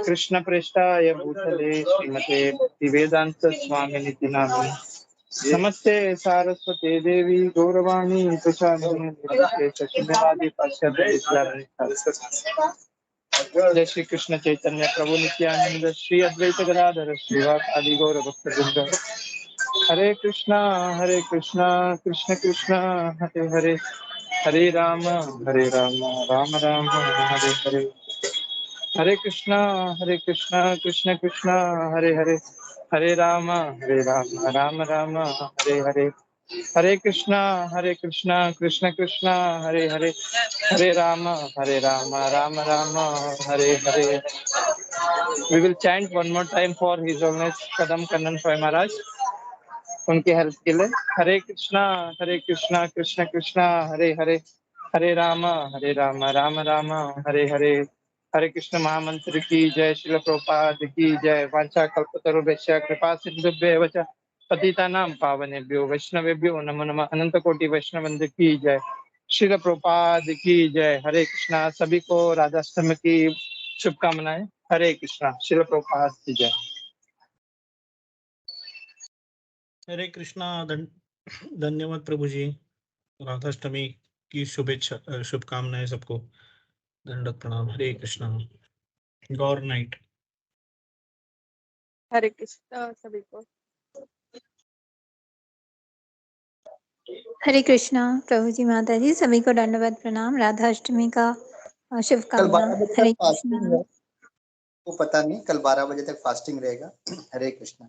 कृष्ण प्रेष्ठाय भूतले श्रीमते भक्तिवेदांत स्वामिनिति नामिने नमस्ते सारस्वते देवी गौरवाणी प्रसादिनी नमस्ते सचिवादि पाश्चात्य जय श्री कृष्ण चैतन्य प्रभु नित्यानंद श्री अद्वैत गदाधर श्रीवास आदि गौर भक्तवृंद। हरे कृष्णा कृष्ण कृष्ण हरे हरे, हरे राम राम राम हरे हरे। हरे कृष्णा कृष्ण कृष्ण हरे हरे, हरे राम राम राम हरे हरे। हरे कृष्णा कृष्ण कृष्ण हरे हरे, हरे Ram Ram Ram Hare Hare. We will chant one more time for His Holiness Kadam Kannan Swami Maharaj. उनके health के लिए। हरे कृष्णा कृष्ण कृष्ण हरे हरे, हरे राम राम राम हरे हरे। हरे कृष्ण महामंत्र की जय। श्रील प्रभुपाद की जय। वांछा कल्पतरुभ्यश्च कृपा सिन्धुभ्येव च पतितानां पावनेभ्यो वैष्णवेभ्यो नमो नमः। अनंत कोटि वैष्णववृंद की जय। श्रील प्रभुपाद की जय। हरे कृष्णा। सभी को राधाष्टमी की शुभकामनाएं। हरे कृष्णा। श्रील प्रभुपाद की जय। हरे कृष्णा। धन्यवाद प्रभु जी। राधाष्टमी की शुभेच्छा शुभकामनाएं सबको। दंडवत प्रणाम। हरे कृष्णा। गौर नाइट। हरे कृष्णा सभी को। हरे कृष्णा प्रभु जी, माता जी, सभी को दंडवत प्रणाम। राधा अष्टमी का कल शुभकामना। 12 बजे हरे तक फास्टिंग कृष्णा। है, वो पता नहीं, कल 12 बजे तक फास्टिंग रहेगा। हरे कृष्णा।